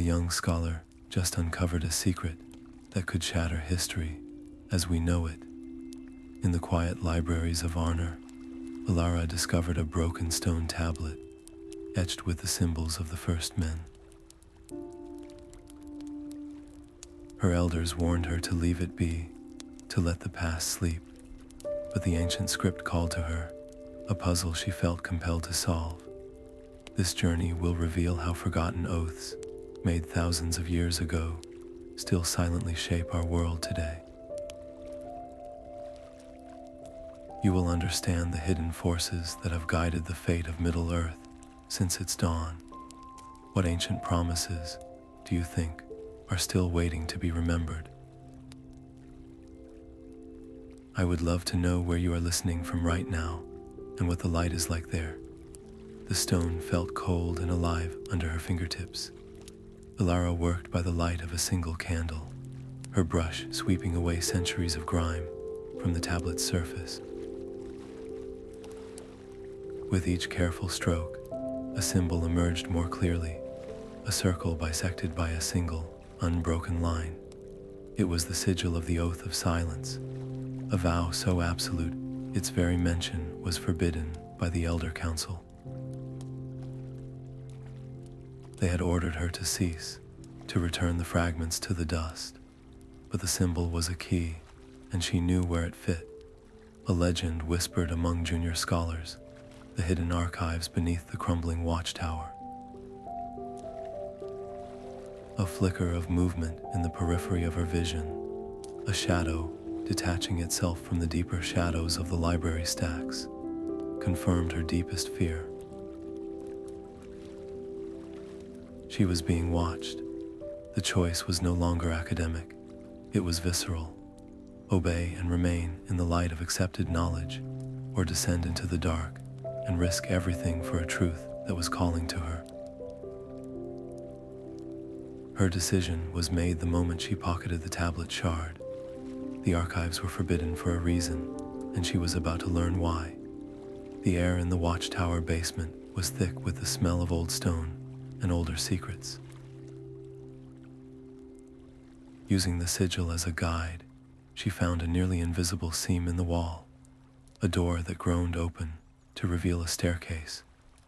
young scholar just uncovered a secret that could shatter history as we know it. In the quiet libraries of Arnor, Alara discovered a broken stone tablet etched with the symbols of the first men. Her elders warned her to leave it be, to let the past sleep, but the ancient script called to her, a puzzle she felt compelled to solve. This journey will reveal how forgotten oaths, made thousands of years ago, still silently shape our world today. You will understand the hidden forces that have guided the fate of Middle-earth since its dawn. What ancient promises, do you think, are still waiting to be remembered? I would love to know where you are listening from right now and what the light is like there. The stone felt cold and alive under her fingertips. Alara worked by the light of a single candle, her brush sweeping away centuries of grime from the tablet's surface. With each careful stroke, a symbol emerged more clearly, a circle bisected by a single, unbroken line. It was the sigil of the Oath of Silence, a vow so absolute its very mention was forbidden by the Elder Council. They had ordered her to cease, to return the fragments to the dust, but the symbol was a key, and she knew where it fit. A legend whispered among junior scholars, the hidden archives beneath the crumbling watchtower. A flicker of movement in the periphery of her vision, a shadow detaching itself from the deeper shadows of the library stacks, confirmed her deepest fear. She was being watched. The choice was no longer academic. It was visceral. Obey and remain in the light of accepted knowledge, or descend into the dark and risk everything for a truth that was calling to her. Her decision was made the moment she pocketed the tablet shard. The archives were forbidden for a reason, and she was about to learn why. The air in the watchtower basement was thick with the smell of old stone and older secrets. Using the sigil as a guide, she found a nearly invisible seam in the wall, a door that groaned open to reveal a staircase,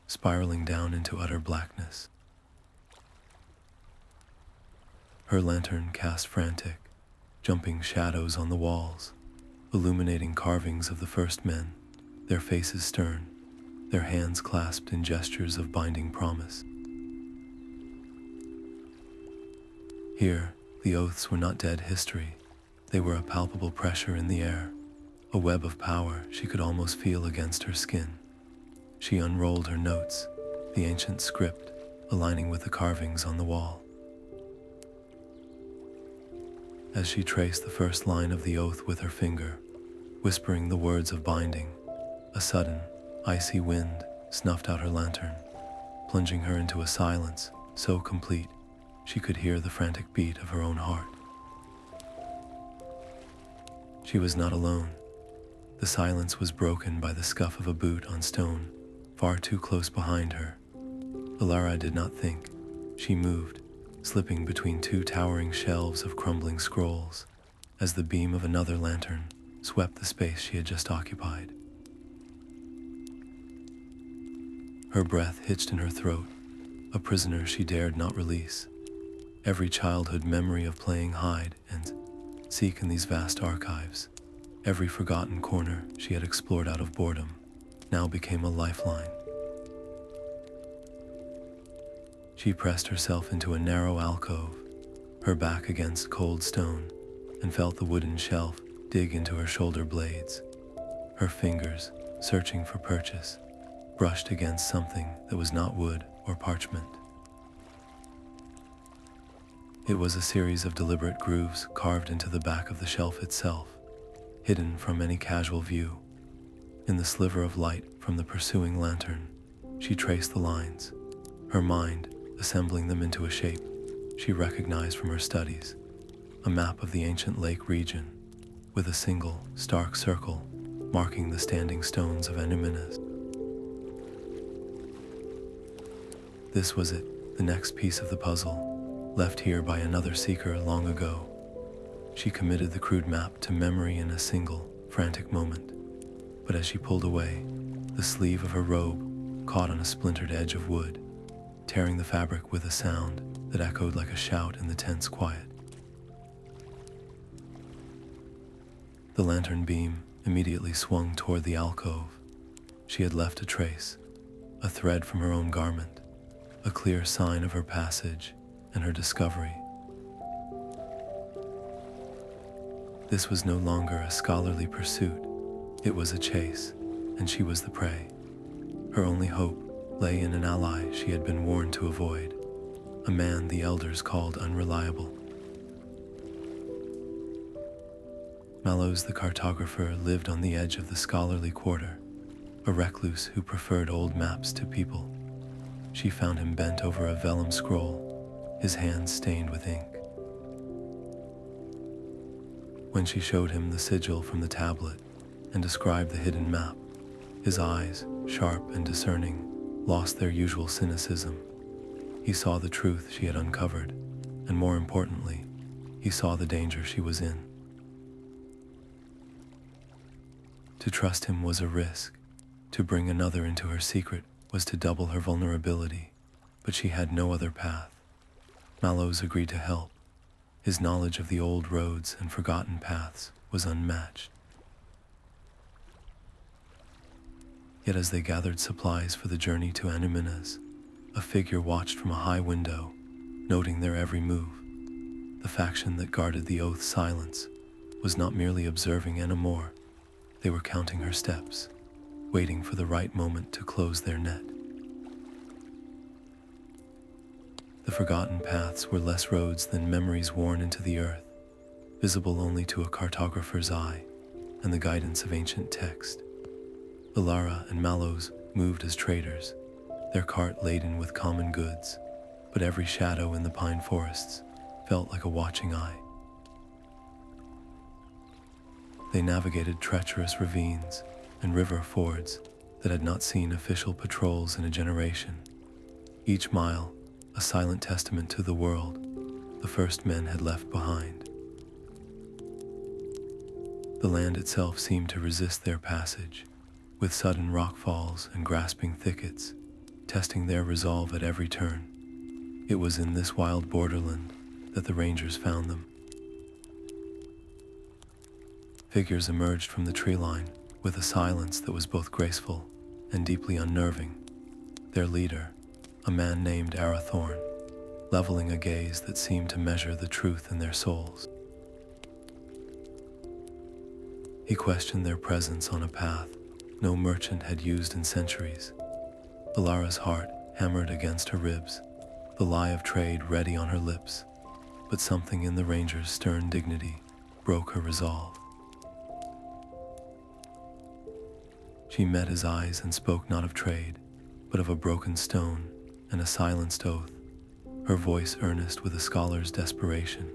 spiraling down into utter blackness. Her lantern cast frantic, jumping shadows on the walls, illuminating carvings of the first men, their faces stern, their hands clasped in gestures of binding promise. Here, the oaths were not dead history. They were a palpable pressure in the air, a web of power she could almost feel against her skin. She unrolled her notes, the ancient script aligning with the carvings on the wall. As she traced the first line of the oath with her finger, whispering the words of binding, a sudden, icy wind snuffed out her lantern, plunging her into a silence so complete she could hear the frantic beat of her own heart. She was not alone. The silence was broken by the scuff of a boot on stone, far too close behind her. Alara did not think. She moved, slipping between two towering shelves of crumbling scrolls, as the beam of another lantern swept the space she had just occupied. Her breath hitched in her throat, a prisoner she dared not release. Every childhood memory of playing hide and seek in these vast archives, every forgotten corner she had explored out of boredom, now became a lifeline. She pressed herself into a narrow alcove, her back against cold stone, and felt the wooden shelf dig into her shoulder blades. Her fingers, searching for purchase, brushed against something that was not wood or parchment. It was a series of deliberate grooves carved into the back of the shelf itself, hidden from any casual view. In the sliver of light from the pursuing lantern, she traced the lines, her mind assembling them into a shape she recognized from her studies, a map of the ancient lake region, with a single, stark circle marking the Standing Stones of Annúminas. This was it, the next piece of the puzzle. left here by another seeker long ago. She committed the crude map to memory in a single, frantic moment. But as she pulled away, the sleeve of her robe caught on a splintered edge of wood, tearing the fabric with a sound that echoed like a shout in the tense quiet. The lantern beam immediately swung toward the alcove. She had left a trace, a thread from her own garment, a clear sign of her passage and her discovery. This was no longer a scholarly pursuit. It was a chase, and she was the prey. Her only hope lay in an ally she had been warned to avoid, a man the elders called unreliable. Maloes the cartographer lived on the edge of the scholarly quarter, a recluse who preferred old maps to people. She found him bent over a vellum scroll, his hands stained with ink. When she showed him the sigil from the tablet and described the hidden map, his eyes, sharp and discerning, lost their usual cynicism. He saw the truth she had uncovered, and more importantly, he saw the danger she was in. To trust him was a risk. To bring another into her secret was to double her vulnerability, but she had no other path. Maloes agreed to help. His knowledge of the old roads and forgotten paths was unmatched. Yet as they gathered supplies for the journey to Anuminas, a figure watched from a high window, noting their every move. The faction that guarded the oath's silence was not merely observing anymore. They were counting her steps, waiting for the right moment to close their net. The forgotten paths were less roads than memories worn into the earth, visible only to a cartographer's eye and the guidance of ancient text. Alara and Maloes moved as traders, their cart laden with common goods, but every shadow in the pine forests felt like a watching eye. They navigated treacherous ravines and river fords that had not seen official patrols in a generation. Each mile, a silent testament to the world the first men had left behind. The land itself seemed to resist their passage, with sudden rockfalls and grasping thickets, testing their resolve at every turn. It was in this wild borderland that the rangers found them. Figures emerged from the tree line with a silence that was both graceful and deeply unnerving. Their leader, a man named Arathorn, leveling a gaze that seemed to measure the truth in their souls. He questioned their presence on a path no merchant had used in centuries. Alara's heart hammered against her ribs, the lie of trade ready on her lips, but something in the ranger's stern dignity broke her resolve. She met his eyes and spoke not of trade, but of a broken stone and a silenced oath, her voice earnest with a scholar's desperation.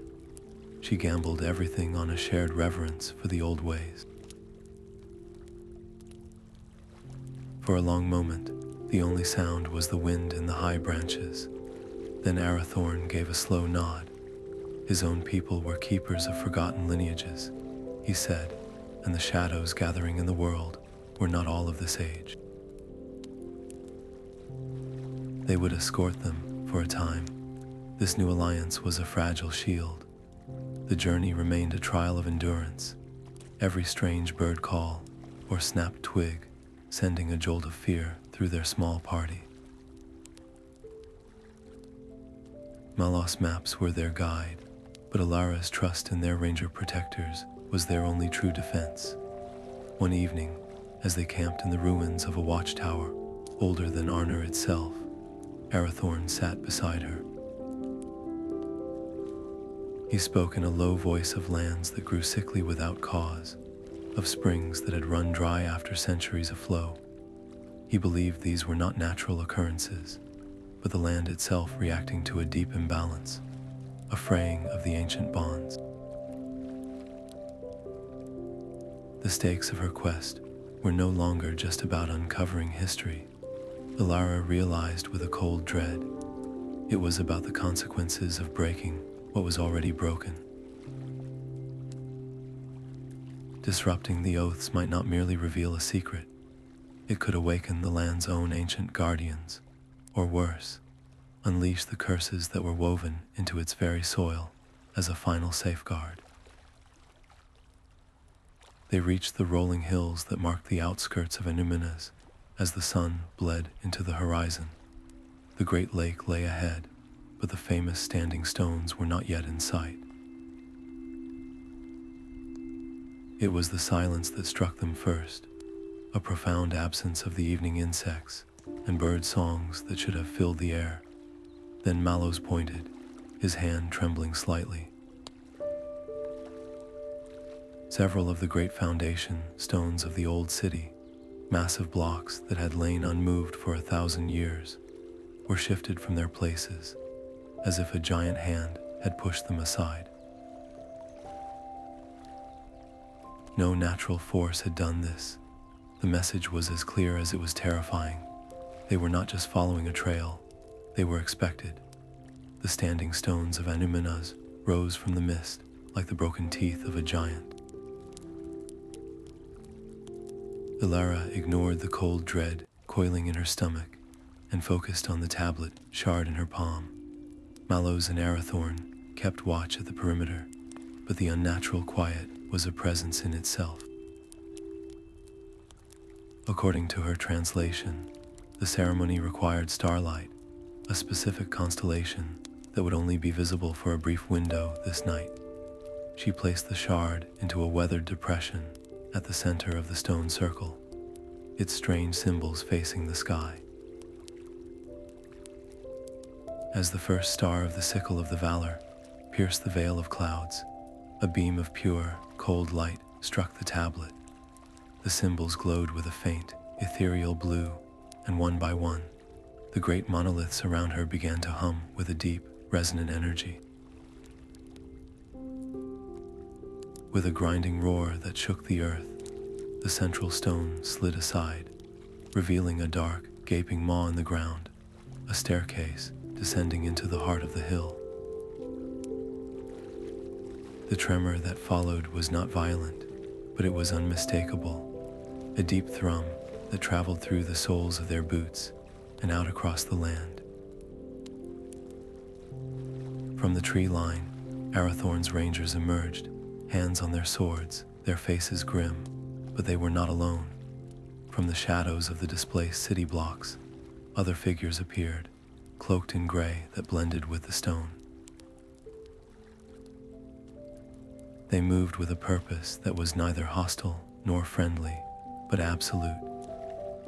She gambled everything on a shared reverence for the old ways. For a long moment, the only sound was the wind in the high branches. Then Arathorn gave a slow nod. His own people were keepers of forgotten lineages, he said, and the shadows gathering in the world were not all of this age. They would escort them for a time. This new alliance was a fragile shield. The journey remained a trial of endurance, every strange bird call or snapped twig sending a jolt of fear through their small party. Maloes maps were their guide, but Alara's trust in their ranger protectors was their only true defense. One evening, as they camped in the ruins of a watchtower older than Arnor itself, Arathorn sat beside her. He spoke in a low voice of lands that grew sickly without cause, of springs that had run dry after centuries of flow. He believed these were not natural occurrences, but the land itself reacting to a deep imbalance, a fraying of the ancient bonds. The stakes of her quest were no longer just about uncovering history. Alara realized with a cold dread. It was about the consequences of breaking what was already broken. Disrupting the oaths might not merely reveal a secret, it could awaken the land's own ancient guardians, or worse, unleash the curses that were woven into its very soil as a final safeguard. They reached the rolling hills that marked the outskirts of Anuminas as the sun bled into the horizon. The great lake lay ahead, but the famous standing stones were not yet in sight. It was the silence that struck them first, a profound absence of the evening insects and bird songs that should have filled the air. Then Maloes pointed, his hand trembling slightly. Several of the great foundation stones of the old city, massive blocks that had lain unmoved for 1,000 years, were shifted from their places, as if a giant hand had pushed them aside. No natural force had done this. The message was as clear as it was terrifying. They were not just following a trail, they were expected. The standing stones of Anuminas rose from the mist like the broken teeth of a giant. Alara ignored the cold dread coiling in her stomach and focused on the tablet shard in her palm. Maloes and Arathorn kept watch at the perimeter, but the unnatural quiet was a presence in itself. According to her translation, the ceremony required starlight, a specific constellation that would only be visible for a brief window this night. She placed the shard into a weathered depression at the center of the stone circle, its strange symbols facing the sky. As the first star of the sickle of the Valor pierced the veil of clouds, a beam of pure, cold light struck the tablet. The symbols glowed with a faint, ethereal blue, and one by one, the great monoliths around her began to hum with a deep, resonant energy. With a grinding roar that shook the earth, the central stone slid aside, revealing a dark, gaping maw in the ground, a staircase descending into the heart of the hill. The tremor that followed was not violent, but it was unmistakable, a deep thrum that traveled through the soles of their boots and out across the land. From the tree line, Arathorn's rangers emerged, hands on their swords, their faces grim, but they were not alone. From the shadows of the displaced city blocks, other figures appeared, cloaked in gray that blended with the stone. They moved with a purpose that was neither hostile nor friendly, but absolute.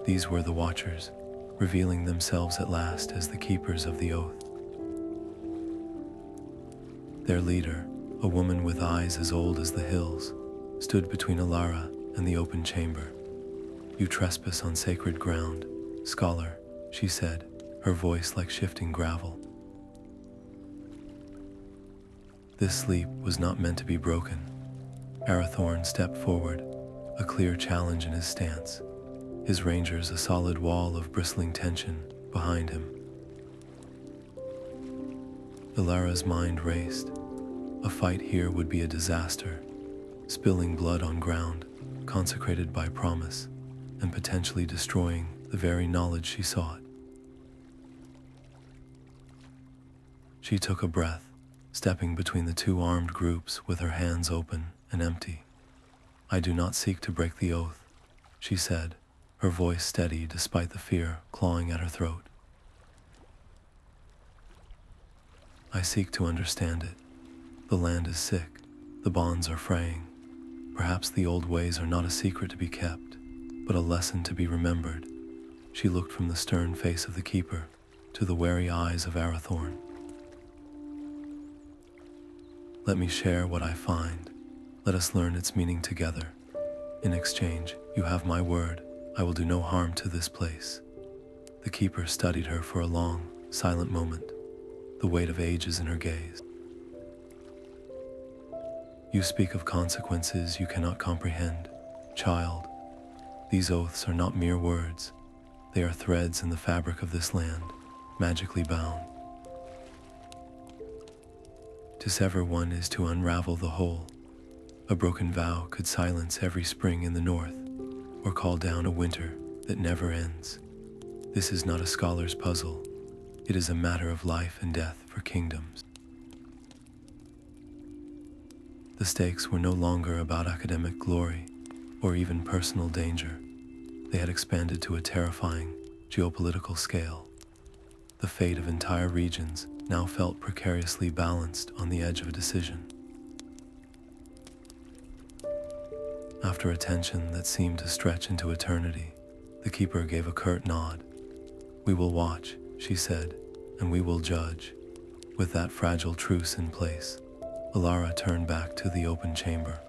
These were the Watchers, revealing themselves at last as the keepers of the oath. Their leader, a woman with eyes as old as the hills, stood between Alara and the open chamber. "You trespass on sacred ground, scholar," she said, her voice like shifting gravel. This sleep was not meant to be broken. Arathorn stepped forward, a clear challenge in his stance, his rangers a solid wall of bristling tension behind him. Alara's mind raced. A fight here would be a disaster, spilling blood on ground consecrated by promise and potentially destroying the very knowledge she sought. She took a breath, stepping between the two armed groups with her hands open and empty. "I do not seek to break the oath," she said, her voice steady despite the fear clawing at her throat. "I seek to understand it. The land is sick, the bonds are fraying. Perhaps the old ways are not a secret to be kept, but a lesson to be remembered." She looked from the stern face of the keeper to the wary eyes of Arathorn. "Let me share what I find. Let us learn its meaning together. In exchange, you have my word, I will do no harm to this place." The keeper studied her for a long, silent moment, the weight of ages in her gaze. "You speak of consequences you cannot comprehend, child. These oaths are not mere words. They are threads in the fabric of this land, magically bound. To sever one is to unravel the whole. A broken vow could silence every spring in the north, or call down a winter that never ends. This is not a scholar's puzzle. It is a matter of life and death for kingdoms. The stakes were no longer about academic glory or even personal danger. They had expanded to a terrifying geopolitical scale. The fate of entire regions now felt precariously balanced on the edge of a decision. After a tension that seemed to stretch into eternity, the keeper gave a curt nod. "We will watch," she said, "and we will judge." With that fragile truce in place, Alara turned back to the open chamber.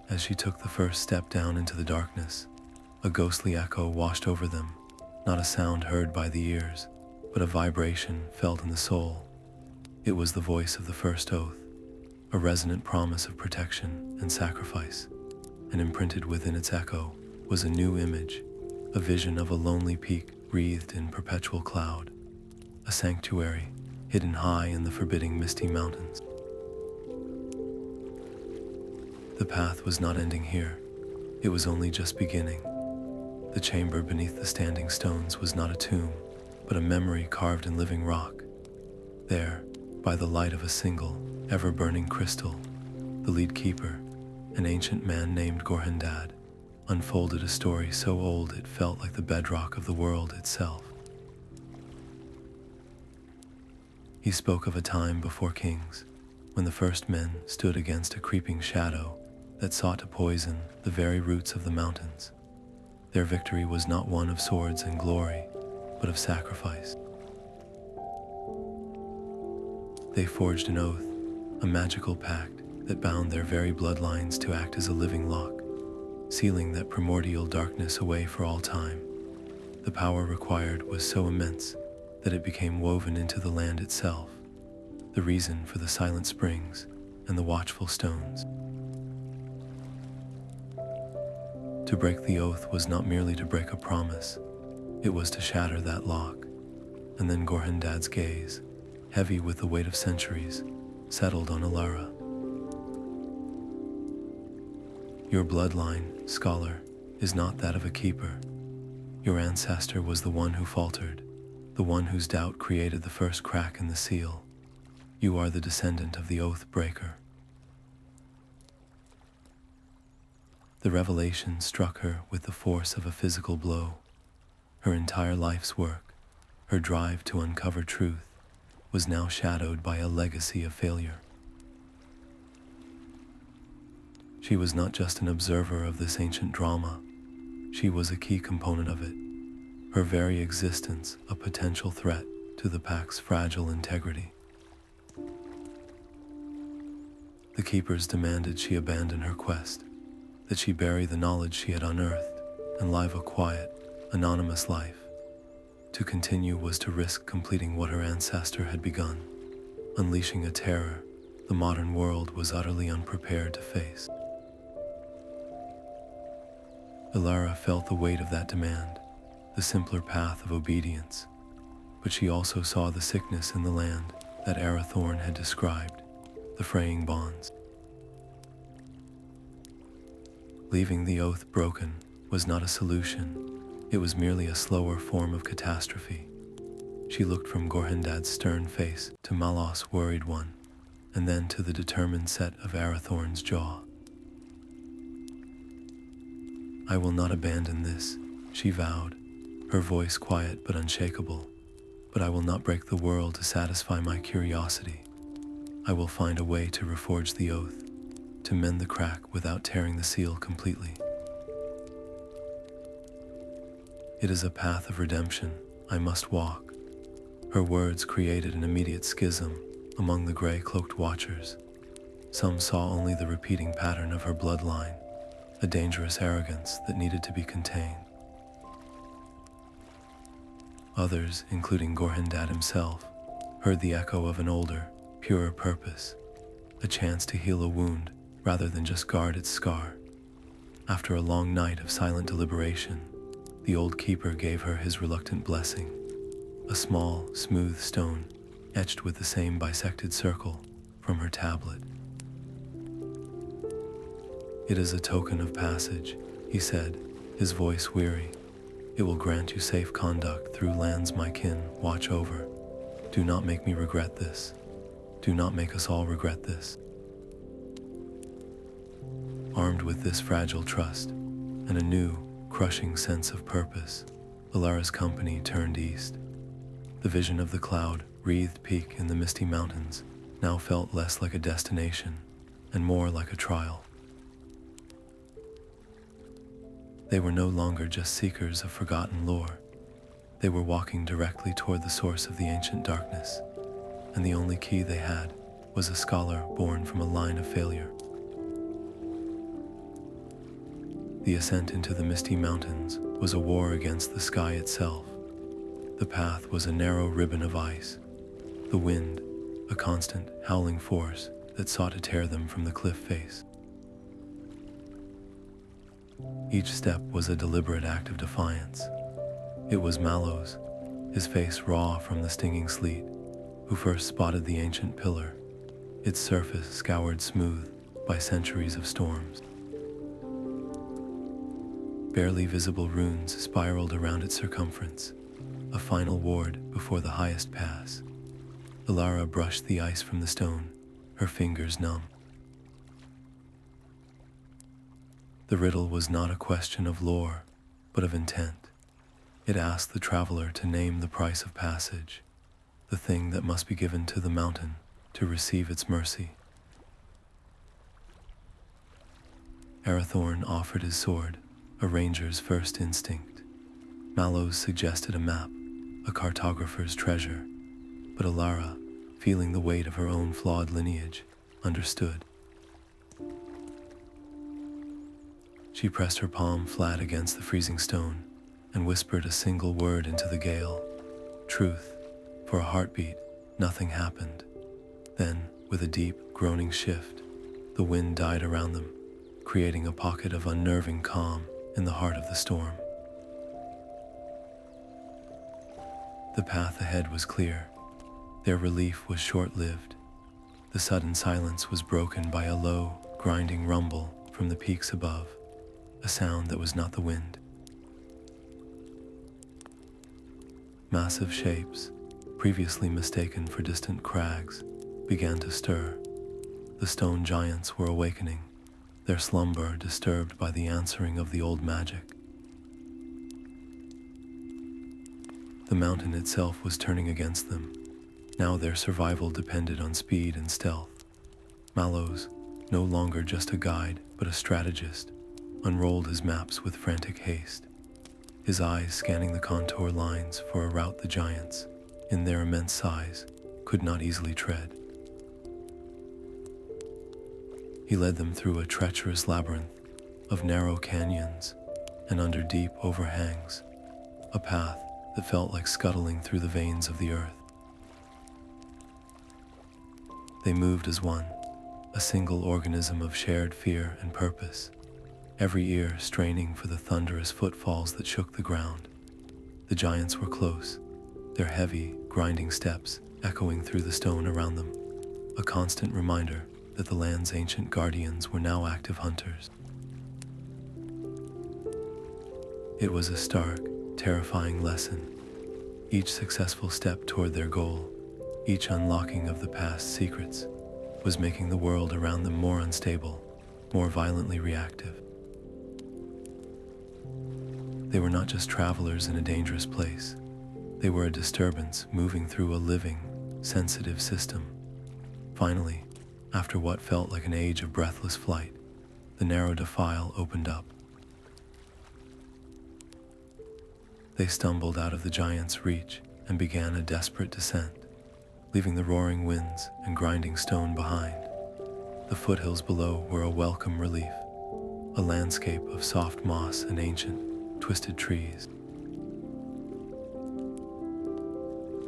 As she took the first step down into the darkness, a ghostly echo washed over them, not a sound heard by the ears, but a vibration felt in the soul. It was the voice of the first oath, a resonant promise of protection and sacrifice, and imprinted within its echo was a new image, a vision of a lonely peak wreathed in perpetual cloud, a sanctuary hidden high in the forbidding Misty mountains. The path was not ending here. It was only just beginning. The chamber beneath the Standing Stones was not a tomb, but a memory carved in living rock. There, by the light of a single, ever-burning crystal, the lead keeper, an ancient man named Gorhendad, unfolded a story so old it felt like the bedrock of the world itself. He spoke of a time before kings, when the first men stood against a creeping shadow that sought to poison the very roots of the mountains. Their victory was not one of swords and glory, but of sacrifice. They forged an oath, a magical pact that bound their very bloodlines to act as a living lock, sealing that primordial darkness away for all time. The power required was so immense that it became woven into the land itself, the reason for the silent springs and the watchful stones. To break the oath was not merely to break a promise, it was to shatter that lock. And then Gorhendad's gaze, heavy with the weight of centuries, settled on Alara. "Your bloodline, scholar, is not that of a keeper. Your ancestor was the one who faltered, the one whose doubt created the first crack in the seal. You are the descendant of the oath breaker." The revelation struck her with the force of a physical blow. Her entire life's work, her drive to uncover truth, was now shadowed by a legacy of failure. She was not just an observer of this ancient drama, she was a key component of it, her very existence a potential threat to the Pact's fragile integrity. The keepers demanded she abandon her quest, that she bury the knowledge she had unearthed and live a quiet, anonymous life. To continue was to risk completing what her ancestor had begun, unleashing a terror the modern world was utterly unprepared to face. Alara felt the weight of that demand, the simpler path of obedience, but she also saw the sickness in the land that Arathorn had described, the fraying bonds. Leaving the oath broken was not a solution, it was merely a slower form of catastrophe. She looked from Gorhendad's stern face to Maloes' worried one, and then to the determined set of Arathorn's jaw. "I will not abandon this," she vowed, her voice quiet but unshakable. "But I will not break the world to satisfy my curiosity. I will find a way to reforge the oath, to mend the crack without tearing the seal completely. It is a path of redemption I must walk." Her words created an immediate schism among the gray-cloaked watchers. Some saw only the repeating pattern of her bloodline, a dangerous arrogance that needed to be contained. Others, including Gorhendad himself, heard the echo of an older, purer purpose, a chance to heal a wound rather than just guard its scar. After a long night of silent deliberation, the old keeper gave her his reluctant blessing, a small, smooth stone etched with the same bisected circle from her tablet. "It is a token of passage," he said, his voice weary. "It will grant you safe conduct through lands my kin watch over. Do not make me regret this. Do not make us all regret this." Armed with this fragile trust and a new, crushing sense of purpose, Alara's company turned east. The vision of the cloud-wreathed peak in the Misty Mountains now felt less like a destination and more like a trial. They were no longer just seekers of forgotten lore. They were walking directly toward the source of the ancient darkness, and the only key they had was a scholar born from a line of failure. The ascent into the Misty Mountains was a war against the sky itself. The path was a narrow ribbon of ice, the wind a constant, howling force that sought to tear them from the cliff face. Each step was a deliberate act of defiance. It was Maloes, his face raw from the stinging sleet, who first spotted the ancient pillar, its surface scoured smooth by centuries of storms. Barely visible runes spiraled around its circumference, a final ward before the highest pass. Alara brushed the ice from the stone, her fingers numb. The riddle was not a question of lore, but of intent. It asked the traveler to name the price of passage, the thing that must be given to the mountain to receive its mercy. Arathorn offered his sword, a ranger's first instinct. Maloes suggested a map, a cartographer's treasure, but Alara, feeling the weight of her own flawed lineage, understood. She pressed her palm flat against the freezing stone and whispered a single word into the gale. Truth. For a heartbeat, nothing happened. Then, with a deep, groaning shift, the wind died around them, creating a pocket of unnerving calm in the heart of the storm. The path ahead was clear. Their relief was short-lived. The sudden silence was broken by a low, grinding rumble from the peaks above, a sound that was not the wind. Massive shapes, previously mistaken for distant crags, began to stir. The stone giants were awakening, their slumber disturbed by the answering of the old magic. The mountain itself was turning against them. Now their survival depended on speed and stealth. Maloes, no longer just a guide, but a strategist, unrolled his maps with frantic haste, his eyes scanning the contour lines for a route the giants, in their immense size, could not easily tread. He led them through a treacherous labyrinth of narrow canyons and under deep overhangs, a path that felt like scuttling through the veins of the earth. They moved as one, a single organism of shared fear and purpose, every ear straining for the thunderous footfalls that shook the ground. The giants were close, their heavy, grinding steps echoing through the stone around them, a constant reminder that the land's ancient guardians were now active hunters. It was a stark, terrifying lesson. Each successful step toward their goal, each unlocking of the past's secrets, was making the world around them more unstable, more violently reactive. They were not just travelers in a dangerous place. They were a disturbance moving through a living, sensitive system. Finally, after what felt like an age of breathless flight, the narrow defile opened up. They stumbled out of the giant's reach and began a desperate descent, leaving the roaring winds and grinding stone behind. The foothills below were a welcome relief, a landscape of soft moss and ancient, twisted trees.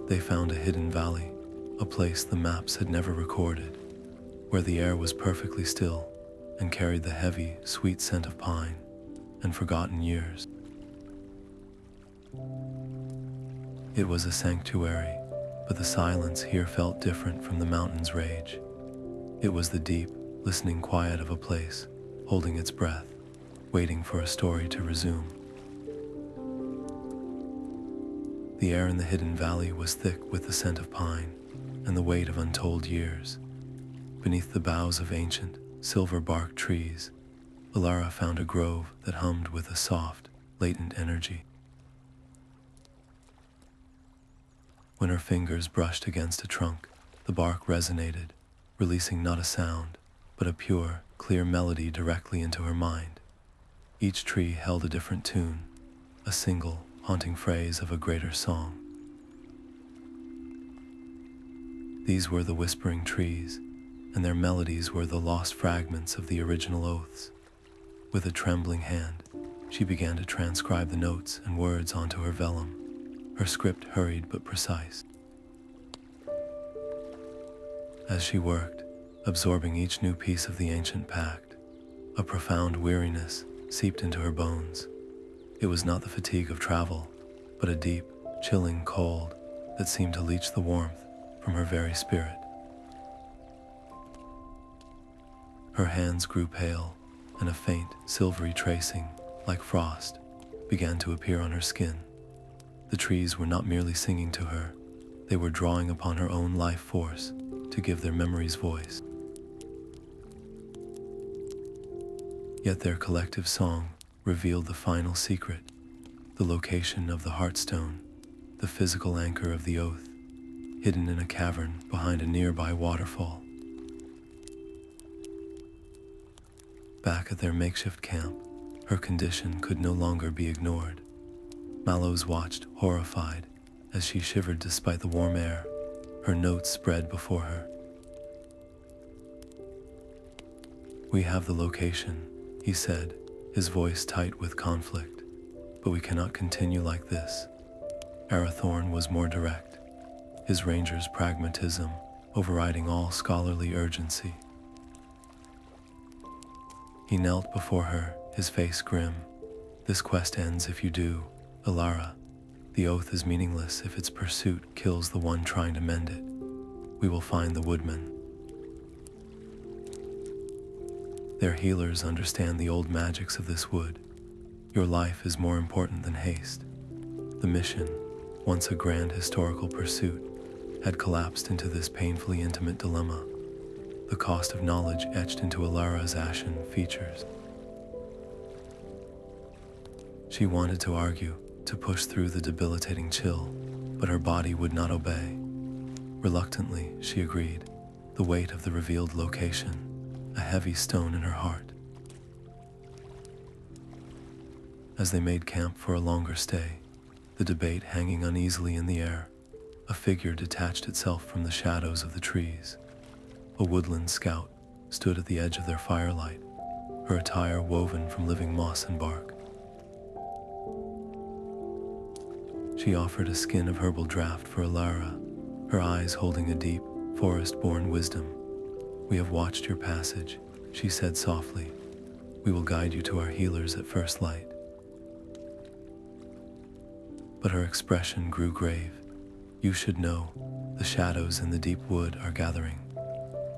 They found a hidden valley, a place the maps had never recorded, where the air was perfectly still and carried the heavy, sweet scent of pine and forgotten years. It was a sanctuary, but the silence here felt different from the mountain's rage. It was the deep, listening quiet of a place, holding its breath, waiting for a story to resume. The air in the hidden valley was thick with the scent of pine and the weight of untold years. Beneath the boughs of ancient, silver-barked trees, Alara found a grove that hummed with a soft, latent energy. When her fingers brushed against a trunk, the bark resonated, releasing not a sound, but a pure, clear melody directly into her mind. Each tree held a different tune, a single, haunting phrase of a greater song. These were the whispering trees, and their melodies were the lost fragments of the original oaths. With a trembling hand, she began to transcribe the notes and words onto her vellum, her script hurried but precise. As she worked, absorbing each new piece of the ancient pact, a profound weariness seeped into her bones. It was not the fatigue of travel, but a deep, chilling cold that seemed to leach the warmth from her very spirit. Her hands grew pale, and a faint, silvery tracing, like frost, began to appear on her skin. The trees were not merely singing to her, they were drawing upon her own life force to give their memories voice. Yet their collective song revealed the final secret, the location of the Heartstone, the physical anchor of the oath, hidden in a cavern behind a nearby waterfall. Back at their makeshift camp, her condition could no longer be ignored. Maloes watched, horrified, as she shivered despite the warm air, her notes spread before her. "We have the location," he said, his voice tight with conflict, "but we cannot continue like this." Arathorn was more direct, his ranger's pragmatism overriding all scholarly urgency. He knelt before her, his face grim. "This quest ends if you do, Alara. The oath is meaningless if its pursuit kills the one trying to mend it. We will find the woodmen. Their healers understand the old magics of this wood. Your life is more important than haste." The mission, once a grand historical pursuit, had collapsed into this painfully intimate dilemma, the cost of knowledge etched into Alara's ashen features. She wanted to argue, to push through the debilitating chill, but her body would not obey. Reluctantly, she agreed, the weight of the revealed location, a heavy stone in her heart. As they made camp for a longer stay, the debate hanging uneasily in the air, a figure detached itself from the shadows of the trees. A woodland scout stood at the edge of their firelight, her attire woven from living moss and bark. She offered a skin of herbal draught for Alara, her eyes holding a deep, forest-born wisdom. "We have watched your passage," she said softly. "We will guide you to our healers at first light." But her expression grew grave. "You should know, the shadows in the deep wood are gathering.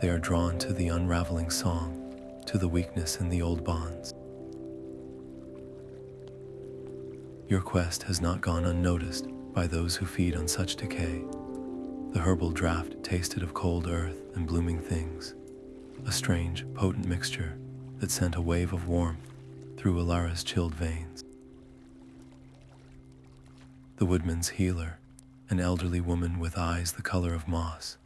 They are drawn to the unraveling song, to the weakness in the old bonds. Your quest has not gone unnoticed by those who feed on such decay." The herbal draught tasted of cold earth and blooming things, a strange, potent mixture that sent a wave of warmth through Alara's chilled veins. The woodman's healer, an elderly woman with eyes the color of moss,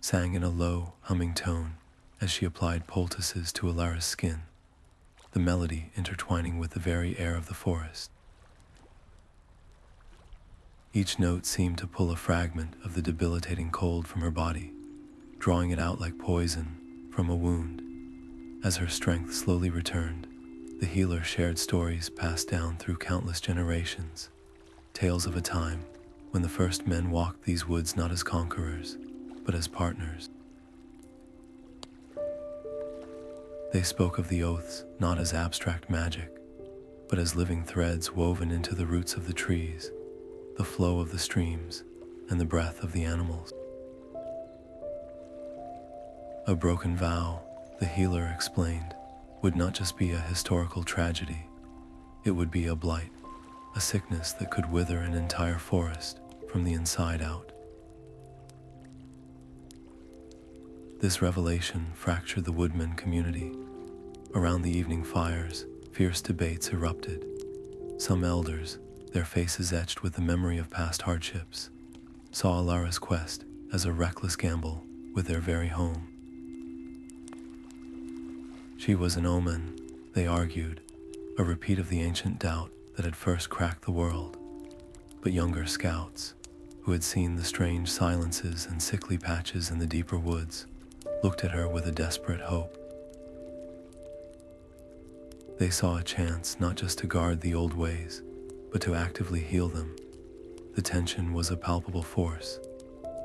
sang in a low, humming tone as she applied poultices to Alara's skin, the melody intertwining with the very air of the forest. Each note seemed to pull a fragment of the debilitating cold from her body, drawing it out like poison from a wound. As her strength slowly returned, the healer shared stories passed down through countless generations, tales of a time when the first men walked these woods not as conquerors, but as partners. They spoke of the oaths not as abstract magic, but as living threads woven into the roots of the trees, the flow of the streams, and the breath of the animals. A broken vow, the healer explained, would not just be a historical tragedy, it would be a blight, a sickness that could wither an entire forest from the inside out. This revelation fractured the woodmen community. Around the evening fires, fierce debates erupted. Some elders, their faces etched with the memory of past hardships, saw Alara's quest as a reckless gamble with their very home. She was an omen, they argued, a repeat of the ancient doubt that had first cracked the world. But younger scouts, who had seen the strange silences and sickly patches in the deeper woods, looked at her with a desperate hope. They saw a chance not just to guard the old ways, but to actively heal them. The tension was a palpable force,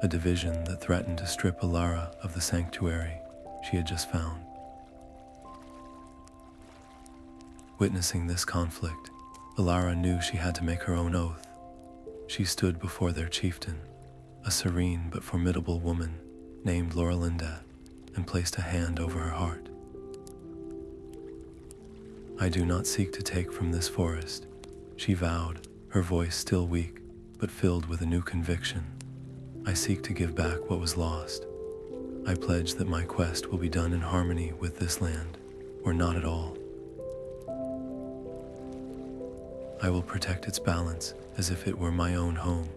a division that threatened to strip Alara of the sanctuary she had just found. Witnessing this conflict, Alara knew she had to make her own oath. She stood before their chieftain, a serene but formidable woman named Loralinda, and placed a hand over her heart. "I do not seek to take from this forest," she vowed, her voice still weak, but filled with a new conviction. "I seek to give back what was lost. I pledge that my quest will be done in harmony with this land, or not at all. I will protect its balance as if it were my own home."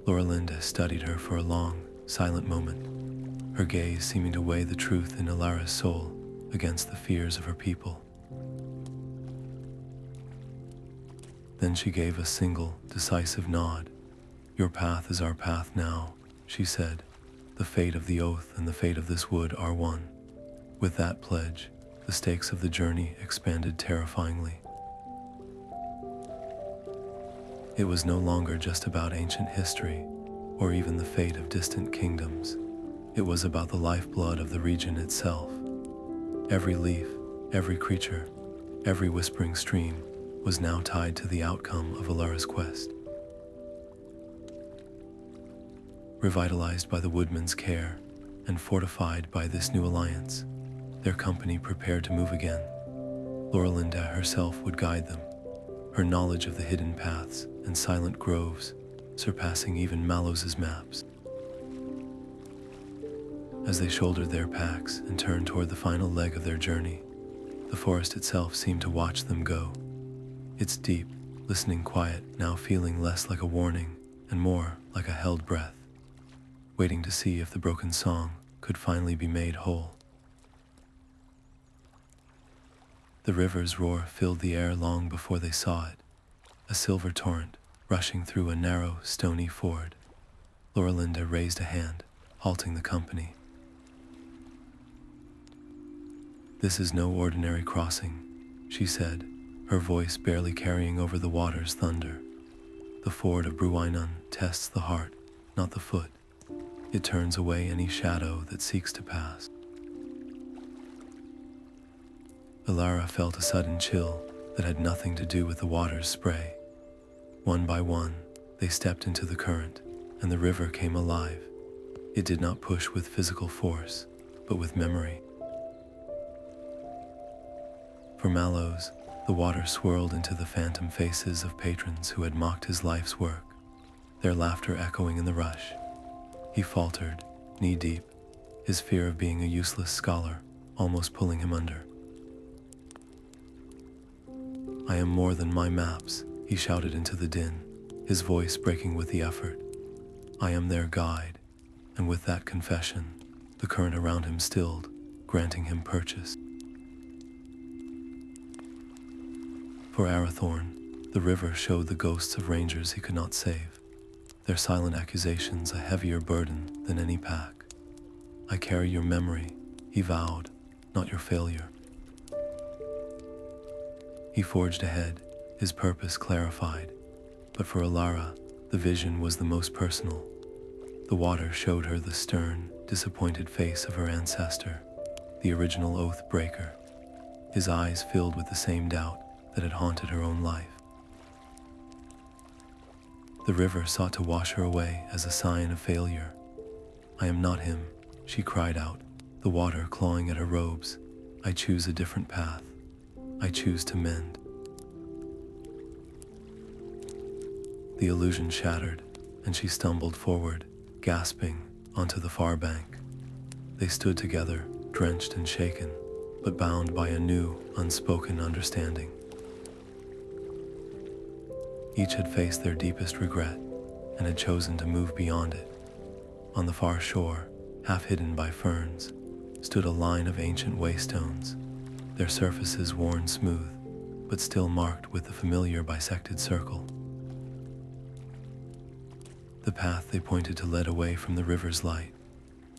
Loralinda studied her for a long, silent moment, her gaze seeming to weigh the truth in Alara's soul against the fears of her people. Then she gave a single, decisive nod. "Your path is our path now," she said. "The fate of the oath and the fate of this wood are one." With that pledge, the stakes of the journey expanded terrifyingly. It was no longer just about ancient history, or even the fate of distant kingdoms. It was about the lifeblood of the region itself. Every leaf, every creature, every whispering stream was now tied to the outcome of Alara's quest. Revitalized by the woodmen's care and fortified by this new alliance, their company prepared to move again. Loralinda herself would guide them, her knowledge of the hidden paths and silent groves surpassing even Maloes' maps. As they shouldered their packs and turned toward the final leg of their journey, the forest itself seemed to watch them go. Its deep, listening quiet now feeling less like a warning and more like a held breath, waiting to see if the broken song could finally be made whole. The river's roar filled the air long before they saw it, a silver torrent rushing through a narrow, stony ford. Loralinda raised a hand, halting the company. "This is no ordinary crossing," she said, her voice barely carrying over the water's thunder. "The ford of Rhûn tests the heart, not the foot. It turns away any shadow that seeks to pass." Alara felt a sudden chill that had nothing to do with the water's spray. One by one, they stepped into the current, and the river came alive. It did not push with physical force, but with memory. For Maloes, the water swirled into the phantom faces of patrons who had mocked his life's work, their laughter echoing in the rush. He faltered, knee-deep, his fear of being a useless scholar almost pulling him under. "I am more than my maps," he shouted into the din, his voice breaking with the effort. "I am their guide," and with that confession, the current around him stilled, granting him purchase. For Arathorn, the river showed the ghosts of rangers he could not save, their silent accusations a heavier burden than any pack. "I carry your memory," he vowed, "not your failure." He forged ahead, his purpose clarified, but for Alara, the vision was the most personal. The water showed her the stern, disappointed face of her ancestor, the original oath breaker, his eyes filled with the same doubt that had haunted her own life. The river sought to wash her away as a sign of failure. "I am not him," she cried out, the water clawing at her robes. "I choose a different path. I choose to mend." The illusion shattered, and she stumbled forward, gasping, onto the far bank. They stood together, drenched and shaken, but bound by a new, unspoken understanding. Each had faced their deepest regret and had chosen to move beyond it. On the far shore, half hidden by ferns, stood a line of ancient waystones, their surfaces worn smooth, but still marked with the familiar bisected circle. The path they pointed to led away from the river's light,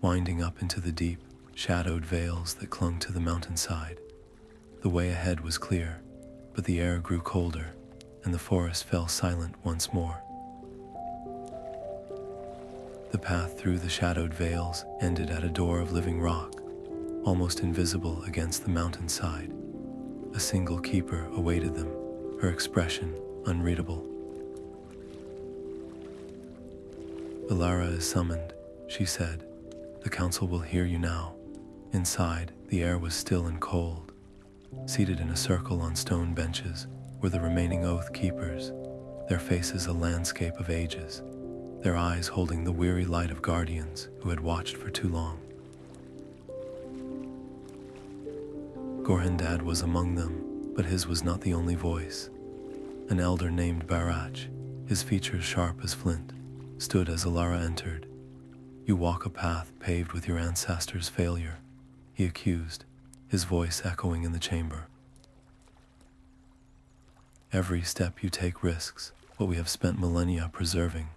winding up into the deep, shadowed vales that clung to the mountainside. The way ahead was clear, but the air grew colder, and the forest fell silent once more. The path through the shadowed vales ended at a door of living rock, almost invisible against the mountainside. A single keeper awaited them, her expression unreadable. "Alara is summoned," she said. "The council will hear you now." Inside, the air was still and cold. Seated in a circle on stone benches were the remaining Oath Keepers, their faces a landscape of ages, their eyes holding the weary light of guardians who had watched for too long. Gorhendad was among them, but his was not the only voice. An elder named Barach, his features sharp as flint, stood as Alara entered. "You walk a path paved with your ancestors' failure," he accused, his voice echoing in the chamber. "Every step you take risks what we have spent millennia preserving.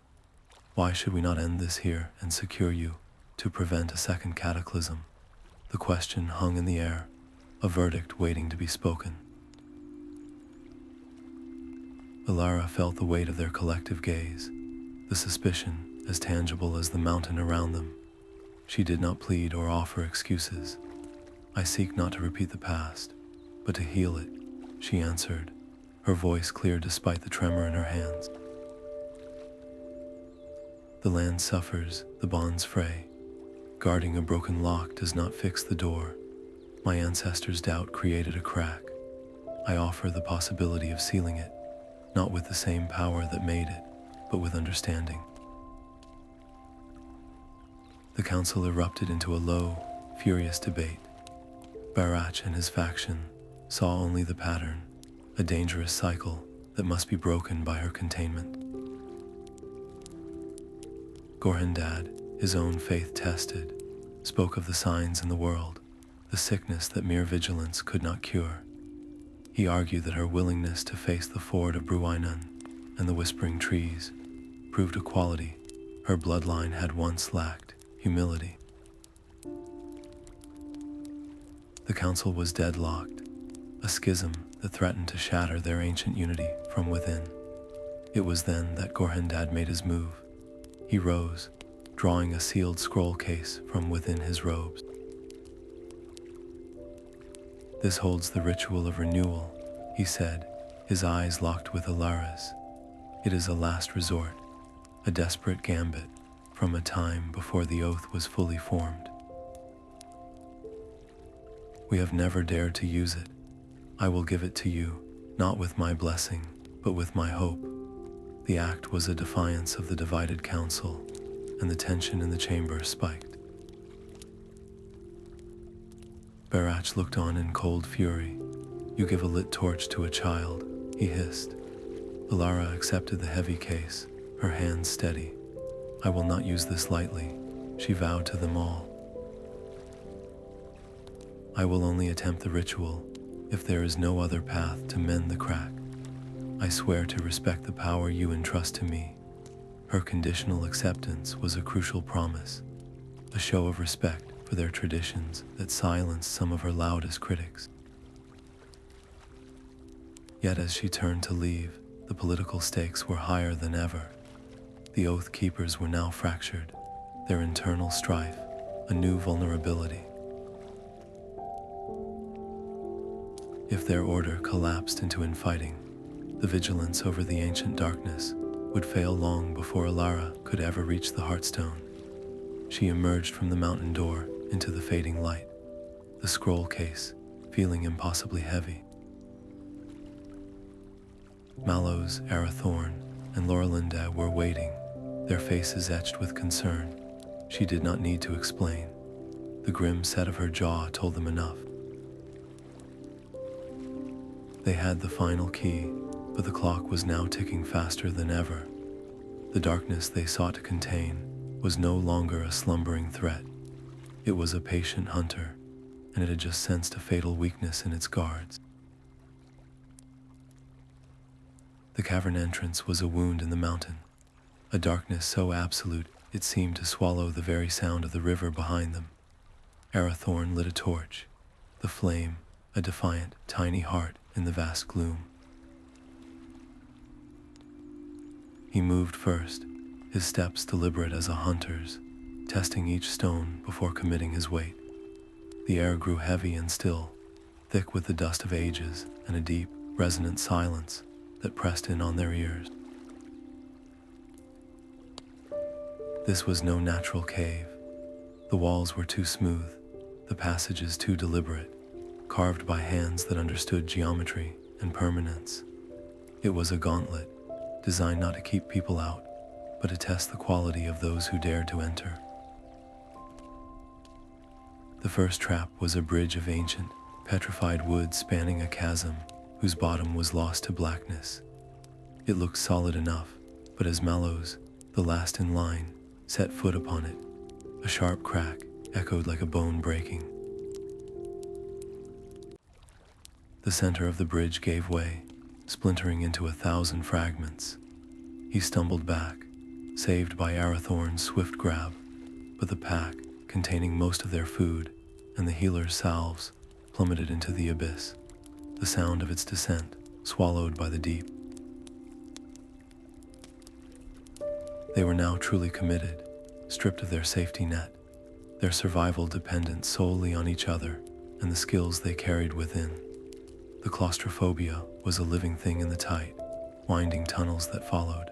Why should we not end this here and secure you to prevent a second cataclysm?" The question hung in the air, a verdict waiting to be spoken. Alara felt the weight of their collective gaze, the suspicion as tangible as the mountain around them. She did not plead or offer excuses. "I seek not to repeat the past, but to heal it," she answered, her voice clear despite the tremor in her hands. "The land suffers, the bonds fray. Guarding a broken lock does not fix the door. My ancestors' doubt created a crack. I offer the possibility of sealing it, not with the same power that made it, but with understanding." The council erupted into a low, furious debate. Barach and his faction saw only the pattern, a dangerous cycle that must be broken by her containment. Gorhendad, his own faith tested, spoke of the signs in the world, the sickness that mere vigilance could not cure. He argued that her willingness to face the ford of Brûainan and the whispering trees proved a quality her bloodline had once lacked: humility. The council was deadlocked, a schism that threatened to shatter their ancient unity from within. It was then that Gorhendad made his move. He rose, drawing a sealed scroll case from within his robes. "This holds the ritual of renewal," he said, his eyes locked with Alara's. "It is a last resort, a desperate gambit from a time before the oath was fully formed. We have never dared to use it. I will give it to you, not with my blessing, but with my hope." The act was a defiance of the divided council, and the tension in the chamber spiked. Barach looked on in cold fury. "You give a lit torch to a child," he hissed. Alara accepted the heavy case, her hands steady. "I will not use this lightly," she vowed to them all. "I will only attempt the ritual if there is no other path to mend the crack. I swear to respect the power you entrust to me." Her conditional acceptance was a crucial promise, a show of respect for their traditions that silenced some of her loudest critics. Yet as she turned to leave, the political stakes were higher than ever. The Oath Keepers were now fractured, their internal strife a new vulnerability. If their order collapsed into infighting, the vigilance over the ancient darkness would fail long before Alara could ever reach the Heartstone. She emerged from the mountain door into the fading light, the scroll case feeling impossibly heavy. Maloes, Arathorn, and Lauralinda were waiting, their faces etched with concern. She did not need to explain. The grim set of her jaw told them enough. They had the final key, but the clock was now ticking faster than ever. The darkness they sought to contain was no longer a slumbering threat. It was a patient hunter, and it had just sensed a fatal weakness in its guards. The cavern entrance was a wound in the mountain, a darkness so absolute it seemed to swallow the very sound of the river behind them. Arathorn lit a torch, the flame a defiant, tiny heart in the vast gloom. He moved first, his steps deliberate as a hunter's, testing each stone before committing his weight. The air grew heavy and still, thick with the dust of ages and a deep, resonant silence that pressed in on their ears. This was no natural cave. The walls were too smooth, the passages too deliberate, carved by hands that understood geometry and permanence. It was a gauntlet, designed not to keep people out, but to test the quality of those who dared to enter. The first trap was a bridge of ancient, petrified wood spanning a chasm whose bottom was lost to blackness. It looked solid enough, but as Maloes, the last in line, set foot upon it, a sharp crack echoed like a bone breaking. The center of the bridge gave way, splintering into 1,000 fragments. He stumbled back, saved by Arathorn's swift grab, but the pack, containing most of their food, and the healer's salves, plummeted into the abyss, the sound of its descent swallowed by the deep. They were now truly committed, stripped of their safety net, their survival dependent solely on each other and the skills they carried within. The claustrophobia was a living thing in the tight, winding tunnels that followed.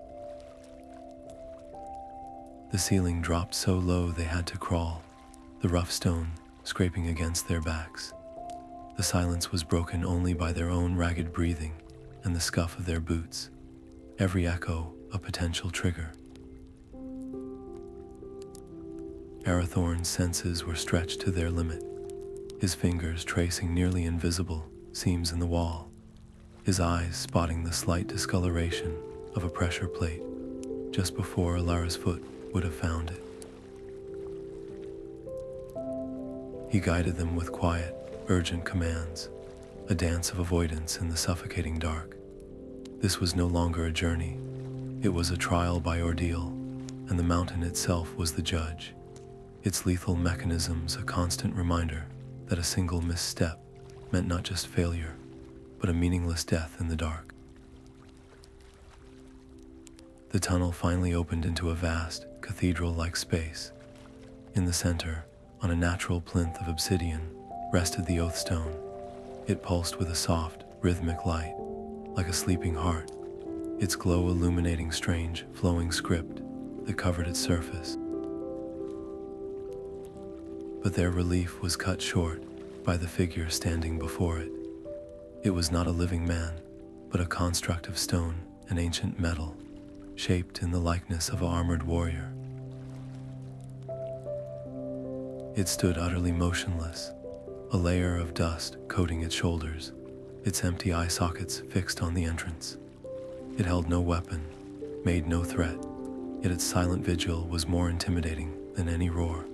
The ceiling dropped so low they had to crawl, the rough stone scraping against their backs. The silence was broken only by their own ragged breathing and the scuff of their boots, every echo a potential trigger. Arathorn's senses were stretched to their limit, his fingers tracing nearly invisible seams in the wall, his eyes spotting the slight discoloration of a pressure plate just before Alara's foot would have found it. He guided them with quiet, urgent commands, a dance of avoidance in the suffocating dark. This was no longer a journey. It was a trial by ordeal, and the mountain itself was the judge, its lethal mechanisms a constant reminder that a single misstep meant not just failure, but a meaningless death in the dark. The tunnel finally opened into a vast, cathedral-like space. In the center, on a natural plinth of obsidian, rested the oath stone. It pulsed with a soft, rhythmic light, like a sleeping heart, its glow illuminating strange, flowing script that covered its surface. But their relief was cut short by the figure standing before it. It was not a living man, but a construct of stone and ancient metal, shaped in the likeness of an armored warrior. It stood utterly motionless, a layer of dust coating its shoulders, its empty eye sockets fixed on the entrance. It held no weapon, made no threat, yet its silent vigil was more intimidating than any roar.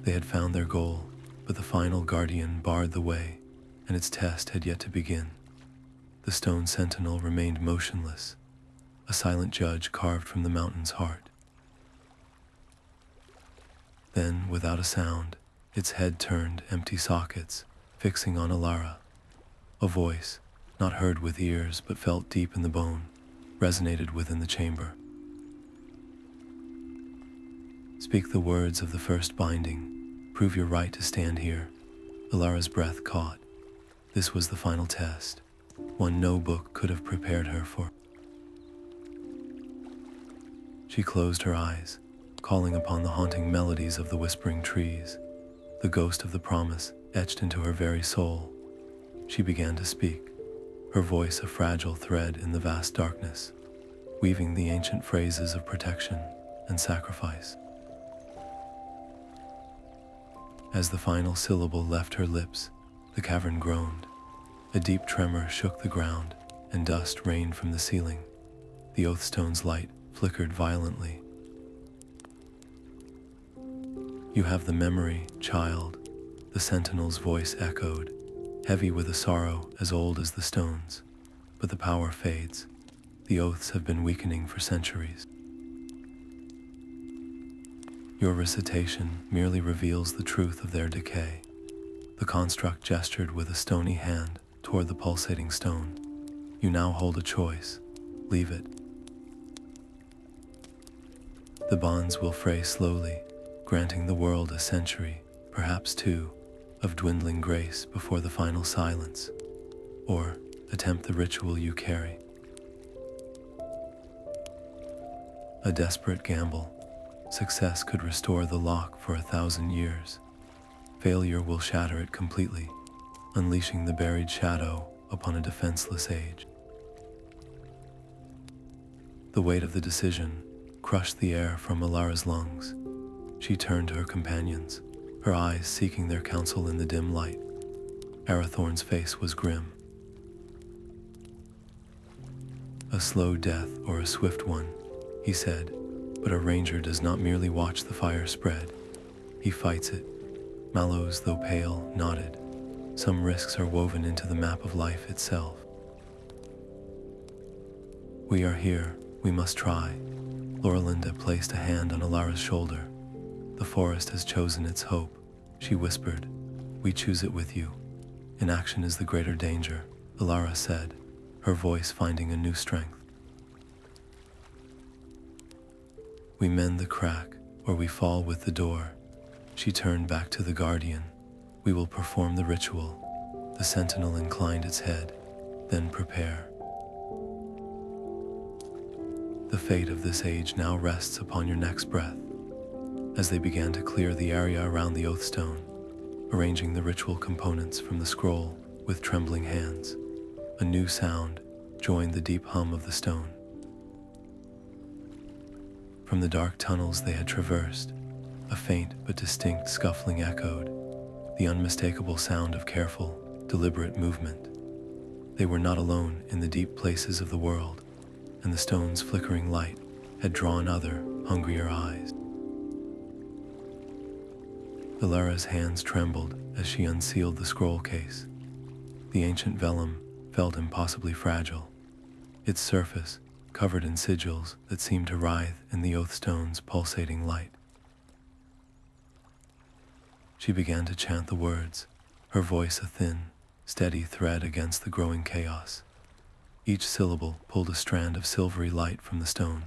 They had found their goal, but the final guardian barred the way, and its test had yet to begin. The stone sentinel remained motionless, a silent judge carved from the mountain's heart. Then, without a sound, its head turned, empty sockets, fixing on Alara. A voice, not heard with ears but felt deep in the bone, resonated within the chamber. Speak the words of the first binding. Prove your right to stand here. Alara's breath caught. This was the final test. one no book could have prepared her for. She closed her eyes, calling upon the haunting melodies of the whispering trees, the ghost of the promise etched into her very soul. She began to speak, her voice a fragile thread in the vast darkness, weaving the ancient phrases of protection and sacrifice. As the final syllable left her lips, the cavern groaned. A deep tremor shook the ground, and dust rained from the ceiling. The Oathstone's light flickered violently. "You have the memory, child," the sentinel's voice echoed, heavy with a sorrow as old as the stones. "But the power fades. The oaths have been weakening for centuries. Your recitation merely reveals the truth of their decay." The construct gestured with a stony hand toward the pulsating stone. "You now hold a choice. Leave it. The bonds will fray slowly, granting the world a century, perhaps two, of dwindling grace before the final silence. Or attempt the ritual you carry. A desperate gamble. Success could restore the lock for 1,000 years. Failure will shatter it completely, unleashing the buried shadow upon a defenseless age. The weight of the decision crushed the air from Alara's lungs. She turned to her companions, her eyes seeking their counsel in the dim light. Arathorn's face was grim. "A slow death or a swift one," he said, "but a ranger does not merely watch the fire spread. He fights it." Maloes, though pale, nodded. "Some risks are woven into the map of life itself." "We are here. We must try." Lorelinda placed a hand on Alara's shoulder. "The forest has chosen its hope," she whispered. "We choose it with you. Inaction is the greater danger," Alara said, her voice finding a new strength. "We mend the crack, or we fall with the door." She turned back to the guardian. "We will perform the ritual." The sentinel inclined its head. "Then prepare. The fate of this age now rests upon your next breath." As they began to clear the area around the Oathstone, arranging the ritual components from the scroll with trembling hands, a new sound joined the deep hum of the stone. From the dark tunnels they had traversed, a faint but distinct scuffling echoed, the unmistakable sound of careful, deliberate movement. They were not alone in the deep places of the world, and the stone's flickering light had drawn other, hungrier eyes. Alara's hands trembled as she unsealed the scroll case. The ancient vellum felt impossibly fragile, its surface covered in sigils that seemed to writhe in the Oathstone's pulsating light. She began to chant the words, her voice a thin, steady thread against the growing chaos. Each syllable pulled a strand of silvery light from the stone,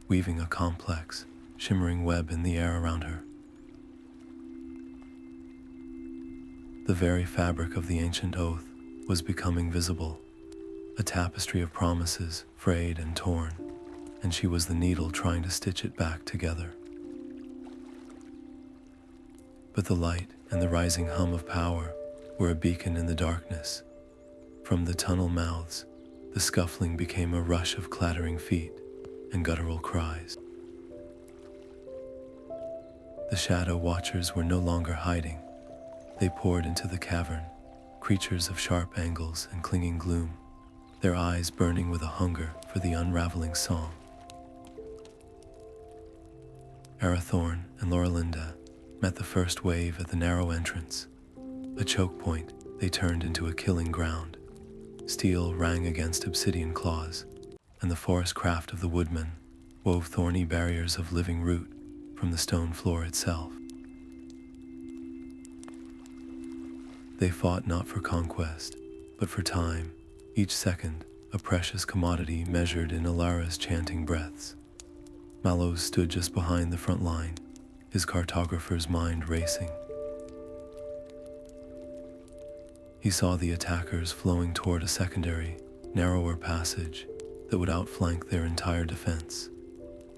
weaving a complex, shimmering web in the air around her. The very fabric of the ancient oath was becoming visible, a tapestry of promises frayed and torn, and she was the needle trying to stitch it back together. But the light and the rising hum of power were a beacon in the darkness. From the tunnel mouths, the scuffling became a rush of clattering feet and guttural cries. The shadow watchers were no longer hiding. They poured into the cavern, creatures of sharp angles and clinging gloom, their eyes burning with a hunger for the unraveling song. Arathorn and Lorelinda met the first wave at the narrow entrance. A choke point, they turned into a killing ground. Steel rang against obsidian claws, and the forest craft of the woodmen wove thorny barriers of living root from the stone floor itself. They fought not for conquest, but for time, each second a precious commodity measured in Alara's chanting breaths. Maloes stood just behind the front line, his cartographer's mind racing. He saw the attackers flowing toward a secondary, narrower passage that would outflank their entire defense.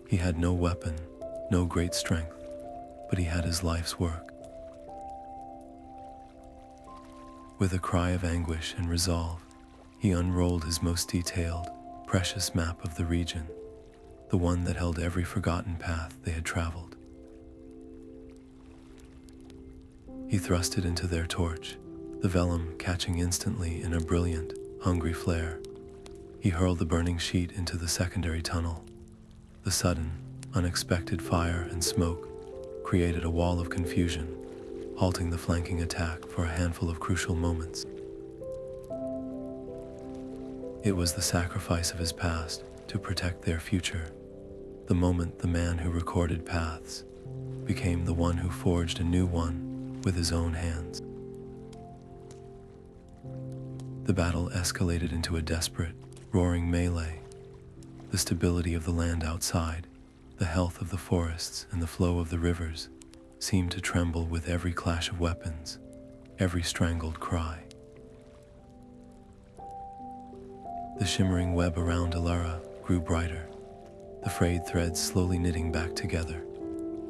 He had no weapon, no great strength, but he had his life's work. With a cry of anguish and resolve, he unrolled his most detailed, precious map of the region, the one that held every forgotten path they had traveled. He thrust it into their torch, the vellum catching instantly in a brilliant, hungry flare. He hurled the burning sheet into the secondary tunnel. The sudden, unexpected fire and smoke created a wall of confusion, halting the flanking attack for a handful of crucial moments. It was the sacrifice of his past to protect their future. The moment the man who recorded paths became the one who forged a new one with his own hands. The battle escalated into a desperate, roaring melee. The stability of the land outside, the health of the forests, and the flow of the rivers seemed to tremble with every clash of weapons, every strangled cry. The shimmering web around Alara grew brighter, the frayed threads slowly knitting back together,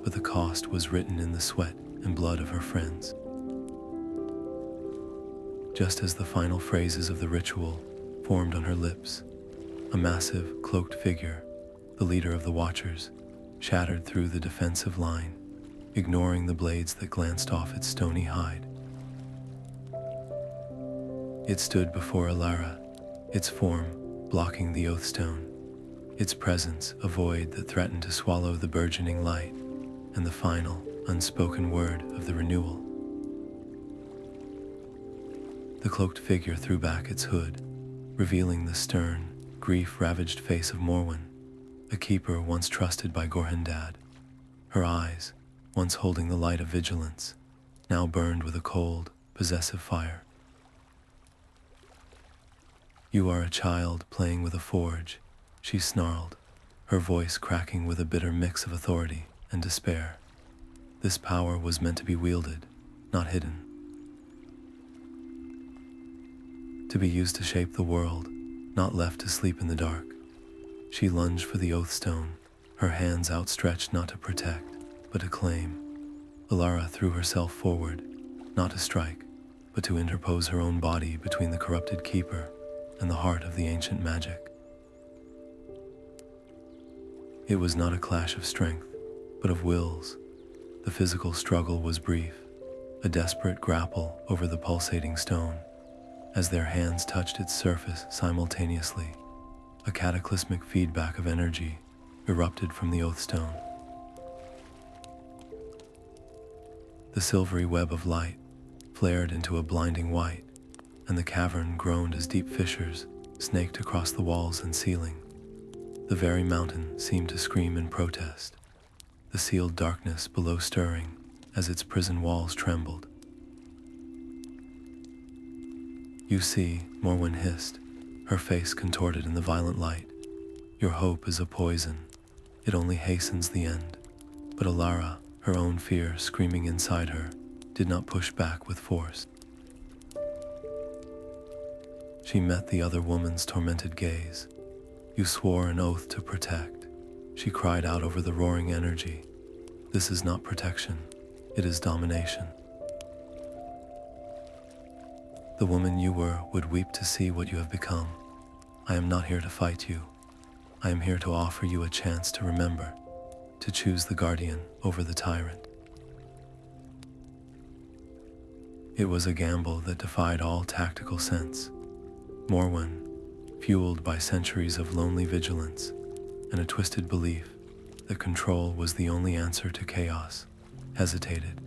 but the cost was written in the sweat and blood of her friends. Just as the final phrases of the ritual formed on her lips, a massive, cloaked figure, the leader of the Watchers, shattered through the defensive line, ignoring the blades that glanced off its stony hide. It stood before Alara, its form blocking the oathstone, its presence a void that threatened to swallow the burgeoning light, and the final, unspoken word of the renewal. The cloaked figure threw back its hood, revealing the stern, grief-ravaged face of Morwen, a keeper once trusted by Gorhendad. Her eyes, once holding the light of vigilance, now burned with a cold, possessive fire. "You are a child playing with a forge," she snarled, her voice cracking with a bitter mix of authority and despair. This power was meant to be wielded, not hidden. To be used to shape the world, not left to sleep in the dark. She lunged for the oathstone, her hands outstretched not to protect, but to claim. Alara threw herself forward, not to strike, but to interpose her own body between the corrupted keeper and the heart of the ancient magic. It was not a clash of strength, but of wills. The physical struggle was brief, a desperate grapple over the pulsating stone. As their hands touched its surface simultaneously, a cataclysmic feedback of energy erupted from the oathstone. The silvery web of light flared into a blinding white, and the cavern groaned as deep fissures snaked across the walls and ceiling. The very mountain seemed to scream in protest, the sealed darkness below stirring as its prison walls trembled. "You see," Morwen hissed, her face contorted in the violent light. "Your hope is a poison. It only hastens the end." But Alara, her own fear screaming inside her, did not push back with force. She met the other woman's tormented gaze. "You swore an oath to protect," she cried out over the roaring energy. "This is not protection, it is domination. The woman you were would weep to see what you have become. I am not here to fight you. I am here to offer you a chance to remember, to choose the guardian over the tyrant." It was a gamble that defied all tactical sense. Morwen, fueled by centuries of lonely vigilance and a twisted belief that control was the only answer to chaos, hesitated.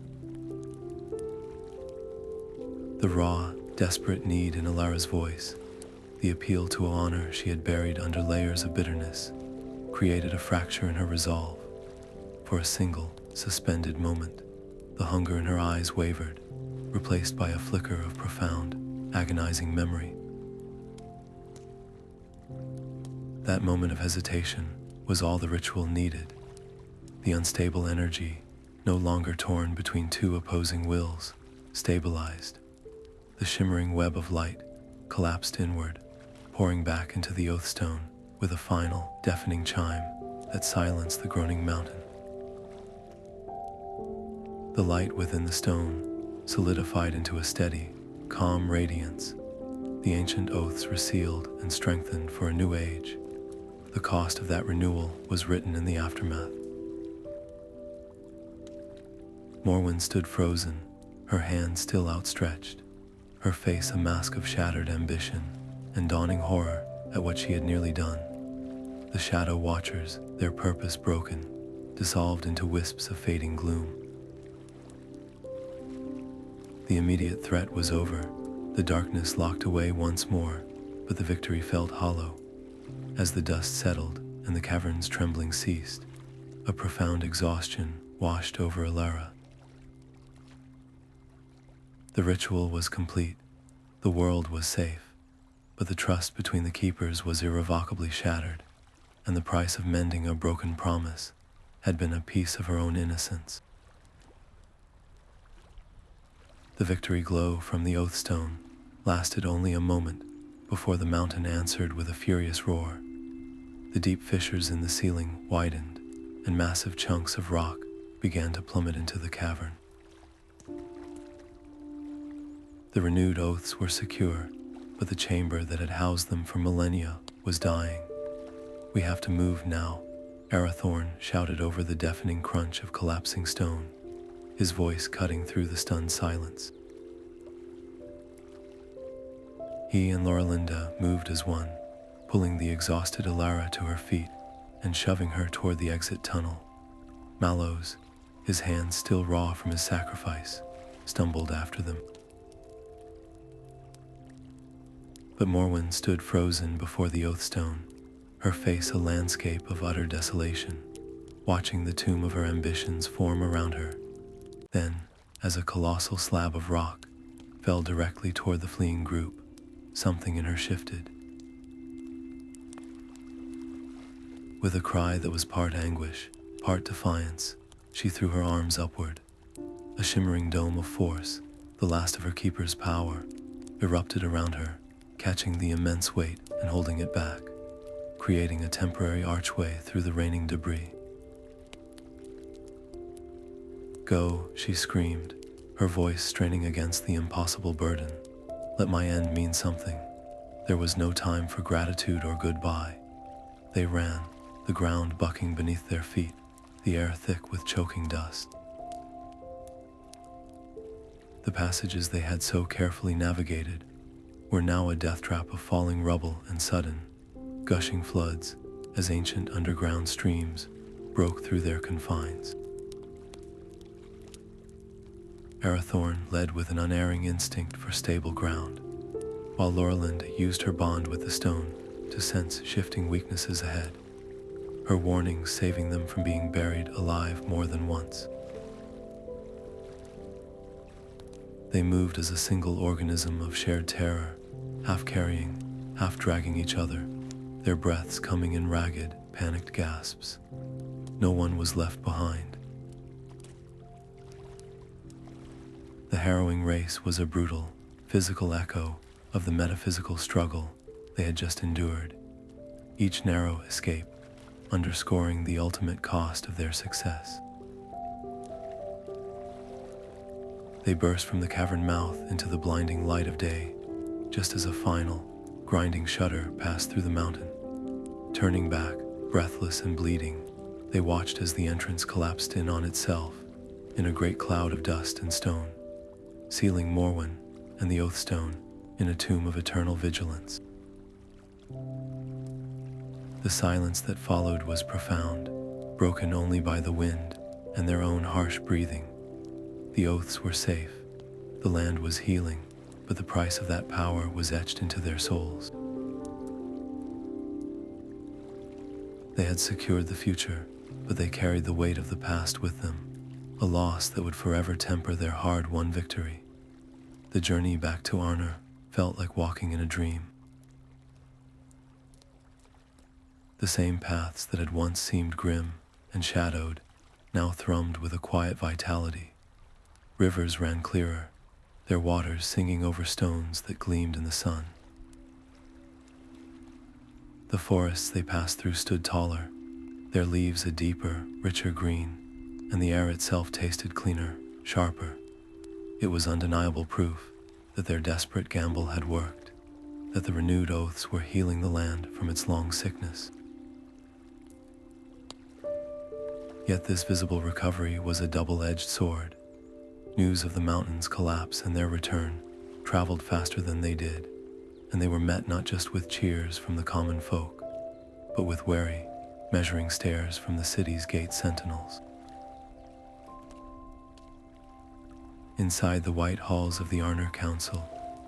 The raw, desperate need in Alara's voice, the appeal to honor she had buried under layers of bitterness, created a fracture in her resolve. For a single, suspended moment, the hunger in her eyes wavered, replaced by a flicker of profound, agonizing memory. That moment of hesitation was all the ritual needed. The unstable energy, no longer torn between two opposing wills, stabilized. The The shimmering web of light collapsed inward, pouring back into the Oathstone with a final, deafening chime that silenced the groaning mountain. The light within the stone solidified into a steady, calm radiance. The ancient oaths resealed and strengthened for a new age. The cost of that renewal was written in the aftermath. Morwen stood frozen, her hands still outstretched, her face a mask of shattered ambition and dawning horror at what she had nearly done. The Shadow Watchers, their purpose broken, dissolved into wisps of fading gloom. The immediate threat was over. The darkness locked away once more, but the victory felt hollow. As the dust settled and the cavern's trembling ceased, a profound exhaustion washed over Alara. The ritual was complete. The world was safe, but the trust between the keepers was irrevocably shattered, and the price of mending a broken promise had been a piece of her own innocence. The victory glow from the Oathstone lasted only a moment before the mountain answered with a furious roar. The deep fissures in the ceiling widened, and massive chunks of rock began to plummet into the cavern. The renewed oaths were secure, but the chamber that had housed them for millennia was dying. "We have to move now," Arathorn shouted over the deafening crunch of collapsing stone, his voice cutting through the stunned silence. He and Loralinda moved as one, pulling the exhausted Alara to her feet and shoving her toward the exit tunnel. Maloes, his hands still raw from his sacrifice, stumbled after them. But Morwen stood frozen before the Oathstone, her face a landscape of utter desolation, watching the tomb of her ambitions form around her. Then, as a colossal slab of rock fell directly toward the fleeing group, something in her shifted. With a cry that was part anguish, part defiance, she threw her arms upward. A shimmering dome of force, the last of her keeper's power, erupted around her, catching the immense weight and holding it back, creating a temporary archway through the raining debris. "Go," she screamed, her voice straining against the impossible burden. "Let my end mean something." There was no time for gratitude or goodbye. They ran, the ground bucking beneath their feet, the air thick with choking dust. The passages they had so carefully navigated were now a death trap of falling rubble and sudden, gushing floods as ancient underground streams broke through their confines. Arathorn led with an unerring instinct for stable ground, while Loralind used her bond with the stone to sense shifting weaknesses ahead, her warnings saving them from being buried alive more than once. They moved as a single organism of shared terror, half carrying, half dragging each other, their breaths coming in ragged, panicked gasps. No one was left behind. The harrowing race was a brutal, physical echo of the metaphysical struggle they had just endured, each narrow escape underscoring the ultimate cost of their success. They burst from the cavern mouth into the blinding light of day, just as a final, grinding shudder passed through the mountain. Turning back, breathless and bleeding, they watched as the entrance collapsed in on itself, in a great cloud of dust and stone, sealing Morwen and the Oathstone in a tomb of eternal vigilance. The silence that followed was profound, broken only by the wind and their own harsh breathing. The oaths were safe, the land was healing, but the price of that power was etched into their souls. They had secured the future, but they carried the weight of the past with them, a loss that would forever temper their hard-won victory. The journey back to Arnor felt like walking in a dream. The same paths that had once seemed grim and shadowed now thrummed with a quiet vitality. Rivers ran clearer, their waters singing over stones that gleamed in the sun. The forests they passed through stood taller, their leaves a deeper, richer green, and the air itself tasted cleaner, sharper. It was undeniable proof that their desperate gamble had worked, that the renewed oaths were healing the land from its long sickness. Yet this visible recovery was a double-edged sword. News of the mountains' collapse and their return traveled faster than they did, and they were met not just with cheers from the common folk, but with wary, measuring stares from the city's gate sentinels. Inside the white halls of the Arnor Council,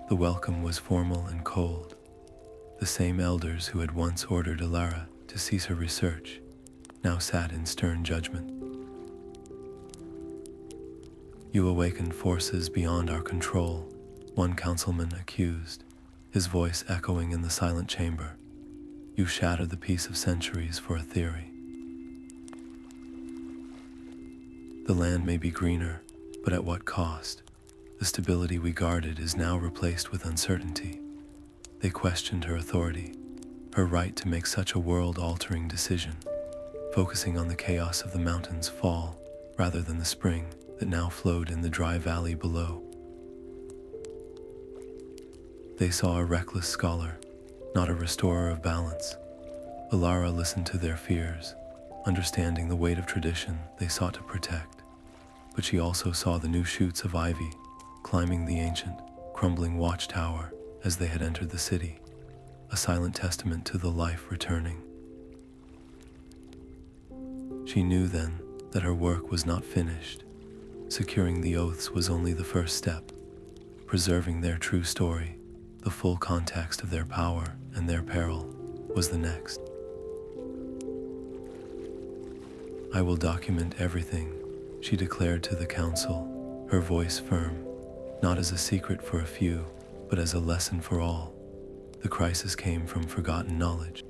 the welcome was formal and cold. The same elders who had once ordered Alara to cease her research now sat in stern judgment. "You awakened forces beyond our control," one councilman accused, his voice echoing in the silent chamber. "You shattered the peace of centuries for a theory. The land may be greener, but at what cost? The stability we guarded is now replaced with uncertainty." They questioned her authority, her right to make such a world-altering decision, focusing on the chaos of the mountain's fall rather than the spring that now flowed in the dry valley below. They saw a reckless scholar, not a restorer of balance. Alara listened to their fears, understanding the weight of tradition they sought to protect. But she also saw the new shoots of ivy climbing the ancient, crumbling watchtower as they had entered the city, a silent testament to the life returning. She knew then that her work was not finished. Securing the oaths was only the first step. Preserving their true story, the full context of their power and their peril, was the next. "I will document everything," she declared to the council, her voice firm, not as a secret for a few, but as a lesson for all. The crisis came from forgotten knowledge.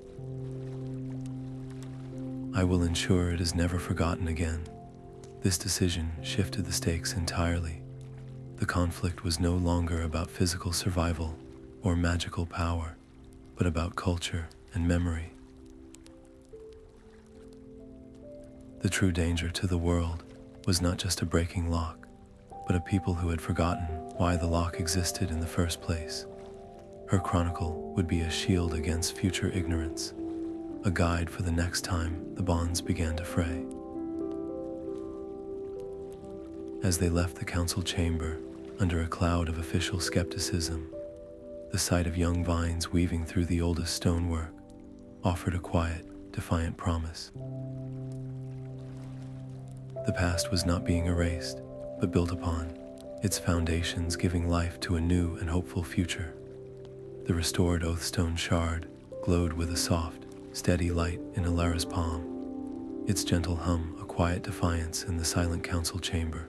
"I will ensure it is never forgotten again." This decision shifted the stakes entirely. The conflict was no longer about physical survival or magical power, but about culture and memory. The true danger to the world was not just a breaking lock, but a people who had forgotten why the lock existed in the first place. Her chronicle would be a shield against future ignorance, a guide for the next time the bonds began to fray. As they left the council chamber, under a cloud of official skepticism, the sight of young vines weaving through the oldest stonework offered a quiet, defiant promise. The past was not being erased, but built upon, its foundations giving life to a new and hopeful future. The restored oathstone shard glowed with a soft, steady light in Alara's palm, its gentle hum a quiet defiance in the silent council chamber.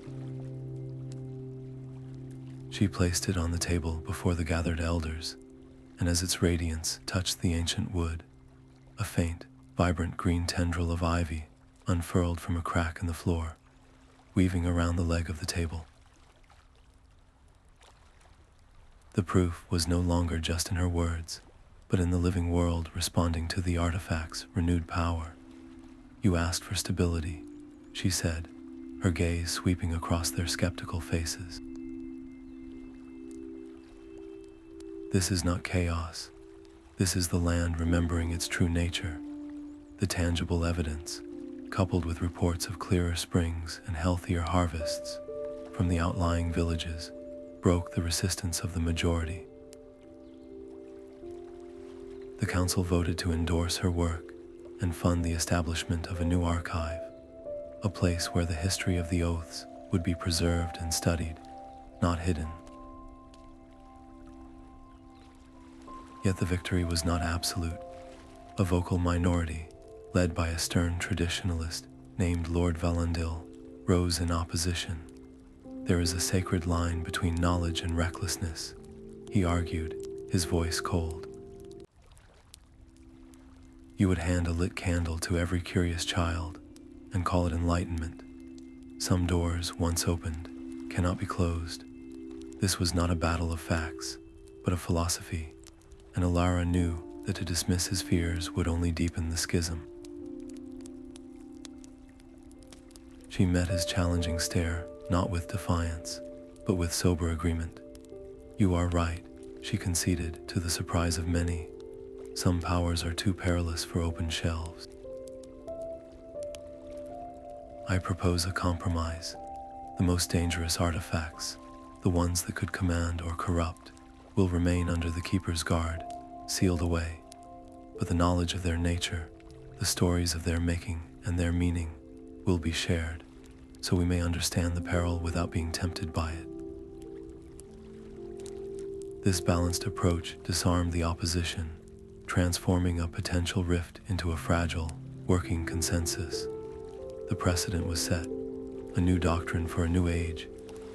She placed it on the table before the gathered elders, and as its radiance touched the ancient wood, a faint, vibrant green tendril of ivy unfurled from a crack in the floor, weaving around the leg of the table. The proof was no longer just in her words, but in the living world responding to the artifact's renewed power. "You asked for stability," she said, her gaze sweeping across their skeptical faces. "This is not chaos. This is the land remembering its true nature. The tangible evidence, coupled with reports of clearer springs and healthier harvests from the outlying villages, broke the resistance of the majority." The council voted to endorse her work and fund the establishment of a new archive, a place where the history of the oaths would be preserved and studied, not hidden. Yet the victory was not absolute. A vocal minority, led by a stern traditionalist named Lord Valandil, rose in opposition. "There is a sacred line between knowledge and recklessness," he argued, his voice cold. "You would hand a lit candle to every curious child and call it enlightenment. Some doors, once opened, cannot be closed. This was not a battle of facts, but of philosophy, and Alara knew that to dismiss his fears would only deepen the schism. She met his challenging stare, not with defiance, but with sober agreement. "You are right," she conceded, to the surprise of many. "Some powers are too perilous for open shelves. I propose a compromise. The most dangerous artifacts, the ones that could command or corrupt, will remain under the Keeper's guard, sealed away. But the knowledge of their nature, the stories of their making and their meaning, will be shared, so we may understand the peril without being tempted by it." This balanced approach disarmed the opposition, transforming a potential rift into a fragile, working consensus. The precedent was set, a new doctrine for a new age,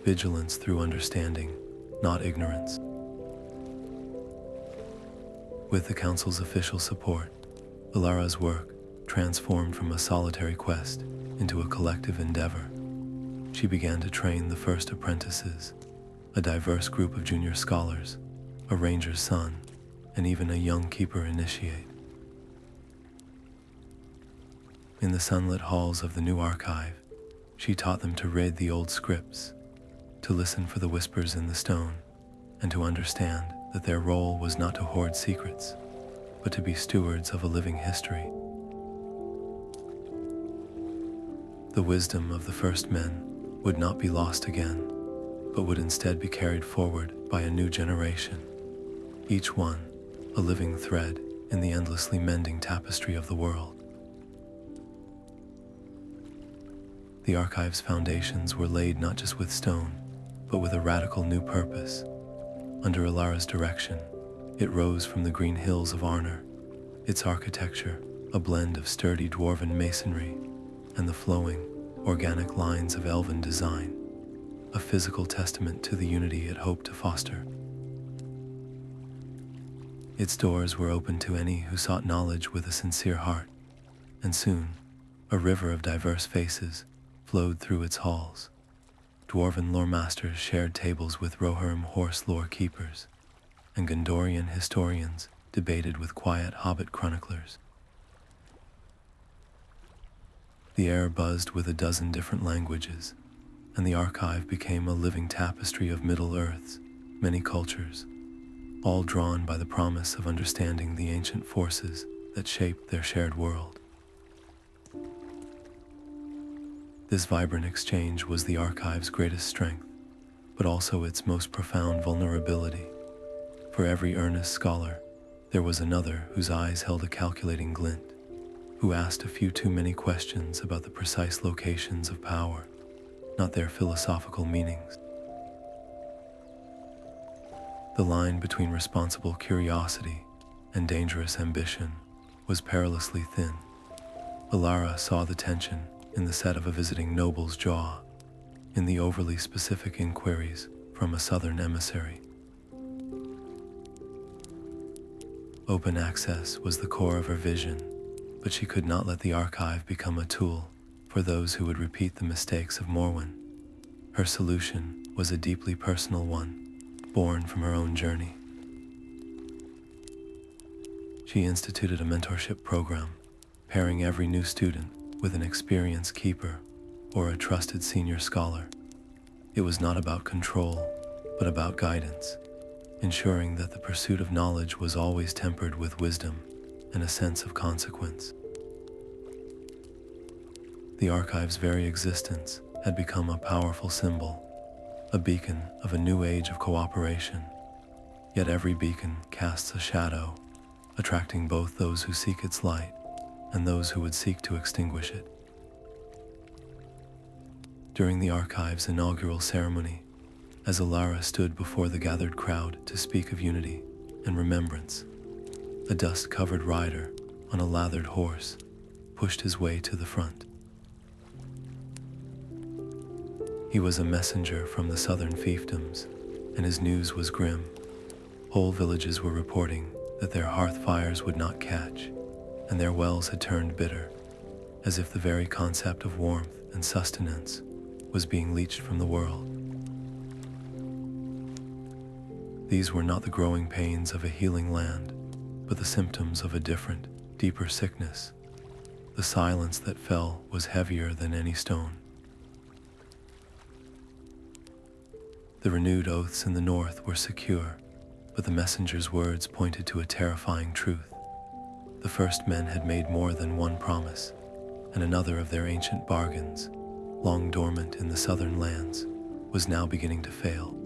vigilance through understanding, not ignorance. With the Council's official support, Alara's work transformed from a solitary quest into a collective endeavor. She began to train the first apprentices, a diverse group of junior scholars, a ranger's son, and even a young keeper initiate. In the sunlit halls of the new archive, she taught them to read the old scripts, to listen for the whispers in the stone, and to understand that their role was not to hoard secrets, but to be stewards of a living history. The wisdom of the first men would not be lost again, but would instead be carried forward by a new generation, each one a living thread in the endlessly mending tapestry of the world. The archive's foundations were laid not just with stone, but with a radical new purpose. Under Alara's direction, it rose from the green hills of Arnor, its architecture a blend of sturdy dwarven masonry and the flowing, organic lines of elven design, a physical testament to the unity it hoped to foster. Its doors were open to any who sought knowledge with a sincere heart, and soon, a river of diverse faces flowed through its halls. Dwarven lore masters shared tables with Rohirrim horse lore keepers, and Gondorian historians debated with quiet hobbit chroniclers. The air buzzed with a dozen different languages, and the archive became a living tapestry of Middle-earth's many cultures, all drawn by the promise of understanding the ancient forces that shaped their shared world. This vibrant exchange was the archive's greatest strength, but also its most profound vulnerability. For every earnest scholar, there was another whose eyes held a calculating glint, who asked a few too many questions about the precise locations of power, not their philosophical meanings. The line between responsible curiosity and dangerous ambition was perilously thin. Alara saw the tension in the set of a visiting noble's jaw, in the overly specific inquiries from a southern emissary. Open access was the core of her vision, but she could not let the archive become a tool for those who would repeat the mistakes of Morwen. Her solution was a deeply personal one, born from her own journey. She instituted a mentorship program, pairing every new student with an experienced keeper or a trusted senior scholar. It was not about control, but about guidance, ensuring that the pursuit of knowledge was always tempered with wisdom and a sense of consequence. The archive's very existence had become a powerful symbol, a beacon of a new age of cooperation. Yet every beacon casts a shadow, attracting both those who seek its light and those who would seek to extinguish it. During the archive's inaugural ceremony, as Alara stood before the gathered crowd to speak of unity and remembrance, a dust-covered rider on a lathered horse pushed his way to the front. He was a messenger from the southern fiefdoms, and his news was grim. Whole villages were reporting that their hearth fires would not catch, and their wells had turned bitter, as if the very concept of warmth and sustenance was being leached from the world. These were not the growing pains of a healing land, but the symptoms of a different, deeper sickness. The silence that fell was heavier than any stone. The renewed oaths in the north were secure, but the messenger's words pointed to a terrifying truth. The first men had made more than one promise, and another of their ancient bargains, long dormant in the southern lands, was now beginning to fail.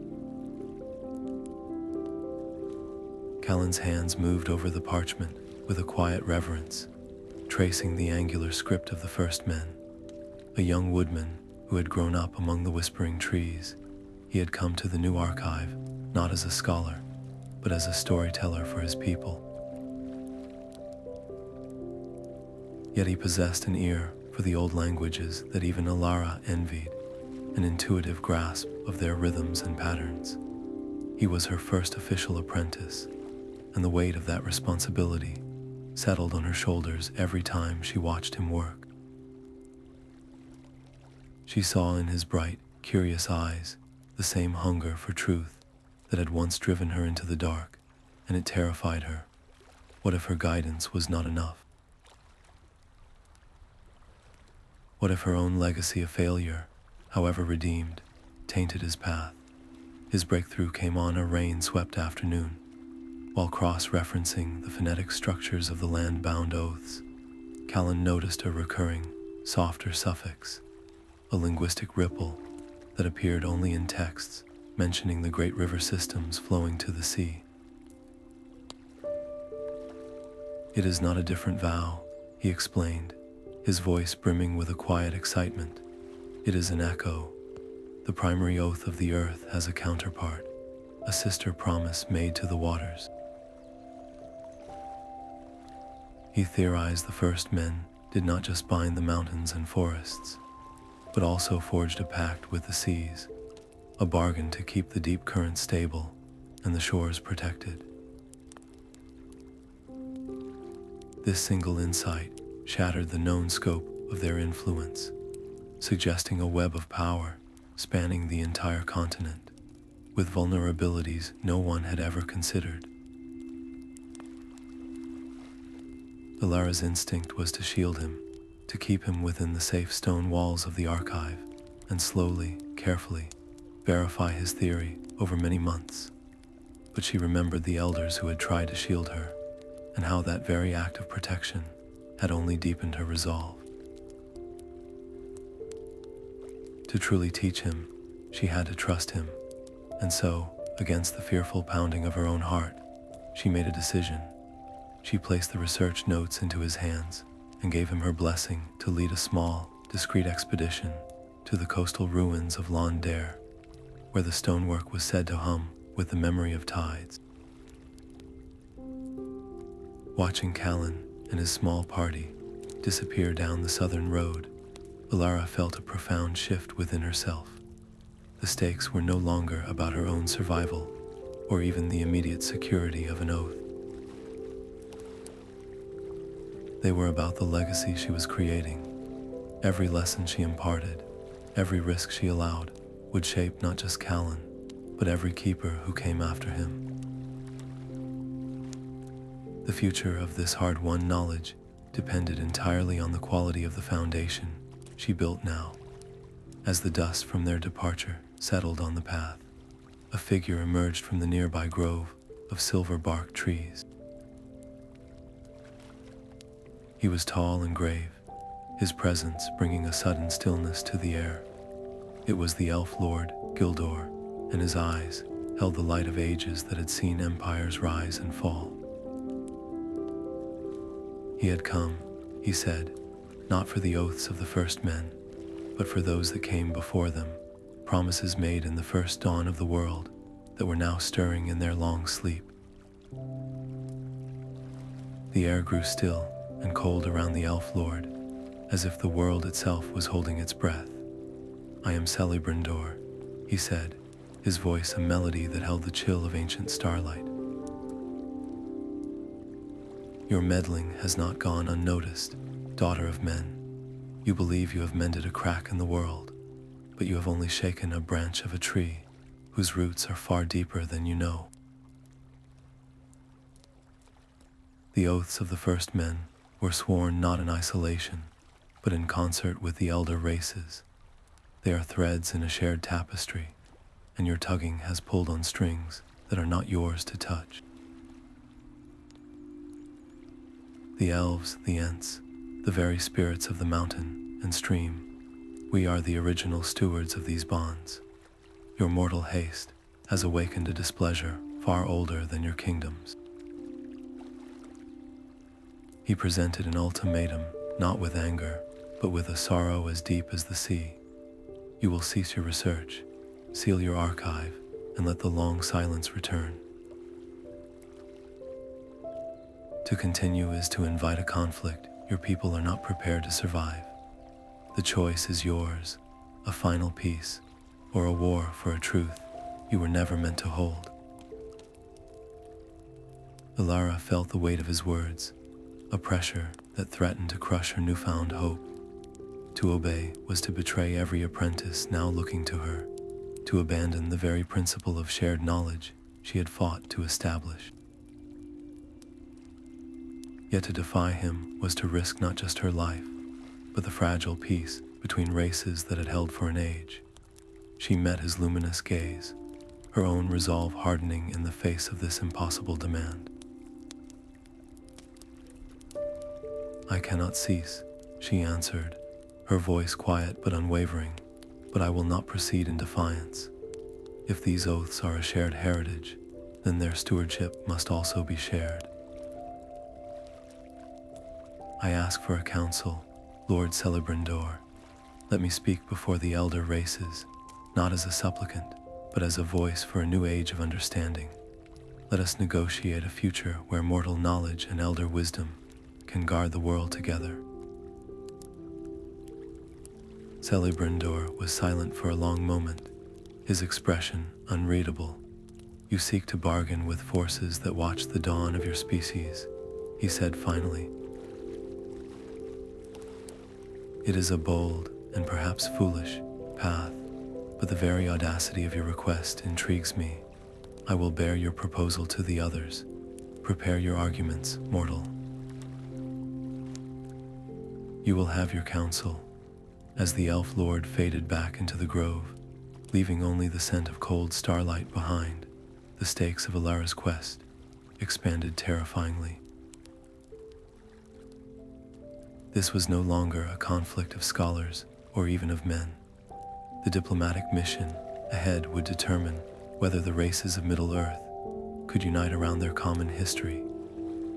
Callan's hands moved over the parchment with a quiet reverence, tracing the angular script of the first men. A young woodman who had grown up among the whispering trees, he had come to the new archive not as a scholar, but as a storyteller for his people. Yet he possessed an ear for the old languages that even Alara envied, an intuitive grasp of their rhythms and patterns. He was her first official apprentice, and the weight of that responsibility settled on her shoulders every time she watched him work. She saw in his bright, curious eyes the same hunger for truth that had once driven her into the dark, and it terrified her. What if her guidance was not enough? What if her own legacy of failure, however redeemed, tainted his path? His breakthrough came on a rain-swept afternoon. While cross-referencing the phonetic structures of the land-bound oaths, Callan noticed a recurring, softer suffix, a linguistic ripple that appeared only in texts mentioning the great river systems flowing to the sea. "It is not a different vow," he explained, his voice brimming with a quiet excitement. "It is an echo. The primary oath of the earth has a counterpart, a sister promise made to the waters." He theorized the first men did not just bind the mountains and forests, but also forged a pact with the seas, a bargain to keep the deep currents stable and the shores protected. This single insight shattered the known scope of their influence, suggesting a web of power spanning the entire continent, with vulnerabilities no one had ever considered. Alara's instinct was to shield him, to keep him within the safe stone walls of the archive, and slowly, carefully, verify his theory over many months. But she remembered the elders who had tried to shield her, and how that very act of protection had only deepened her resolve. To truly teach him, she had to trust him, and so, against the fearful pounding of her own heart, she made a decision. She placed the research notes into his hands and gave him her blessing to lead a small, discreet expedition to the coastal ruins of Londare, where the stonework was said to hum with the memory of tides. Watching Callan and his small party disappear down the southern road, Alara felt a profound shift within herself. The stakes were no longer about her own survival, or even the immediate security of an oath. They were about the legacy she was creating. Every lesson she imparted, every risk she allowed, would shape not just Callan, but every keeper who came after him. The future of this hard-won knowledge depended entirely on the quality of the foundation she built now. As the dust from their departure settled on the path, a figure emerged from the nearby grove of silver-barked trees. He was tall and grave, his presence bringing a sudden stillness to the air. It was the elf lord, Gildor, and his eyes held the light of ages that had seen empires rise and fall. He had come, he said, not for the oaths of the first men, but for those that came before them, promises made in the first dawn of the world that were now stirring in their long sleep. The air grew still and cold around the elf lord, as if the world itself was holding its breath. "I am Celebrimbor," he said, his voice a melody that held the chill of ancient starlight. "Your meddling has not gone unnoticed, daughter of men. You believe you have mended a crack in the world, but you have only shaken a branch of a tree whose roots are far deeper than you know." The oaths of the first men were sworn not in isolation, but in concert with the elder races. They are threads in a shared tapestry, and your tugging has pulled on strings that are not yours to touch. The elves, the Ents, the very spirits of the mountain and stream, we are the original stewards of these bonds. Your mortal haste has awakened a displeasure far older than your kingdoms. He presented an ultimatum, not with anger, but with a sorrow as deep as the sea. You will cease your research, seal your archive, and let the long silence return. To continue is to invite a conflict your people are not prepared to survive. The choice is yours, a final peace, or a war for a truth you were never meant to hold. Alara felt the weight of his words, a pressure that threatened to crush her newfound hope. To obey was to betray every apprentice now looking to her, to abandon the very principle of shared knowledge she had fought to establish. Yet to defy him was to risk not just her life, but the fragile peace between races that had held for an age. She met his luminous gaze, her own resolve hardening in the face of this impossible demand. I cannot cease, she answered, her voice quiet but unwavering, but I will not proceed in defiance. If these oaths are a shared heritage, then their stewardship must also be shared. I ask for a counsel, Lord Celebrimbor. Let me speak before the elder races, not as a supplicant, but as a voice for a new age of understanding. Let us negotiate a future where mortal knowledge and elder wisdom can guard the world together. Celebrimbor was silent for a long moment, his expression unreadable. You seek to bargain with forces that watch the dawn of your species, he said finally. It is a bold and perhaps foolish path, but the very audacity of your request intrigues me. I will bear your proposal to the others. Prepare your arguments, mortal. You will have your counsel. As the elf lord faded back into the grove, leaving only the scent of cold starlight behind, the stakes of Alara's quest expanded terrifyingly. This was no longer a conflict of scholars or even of men. The diplomatic mission ahead would determine whether the races of Middle-earth could unite around their common history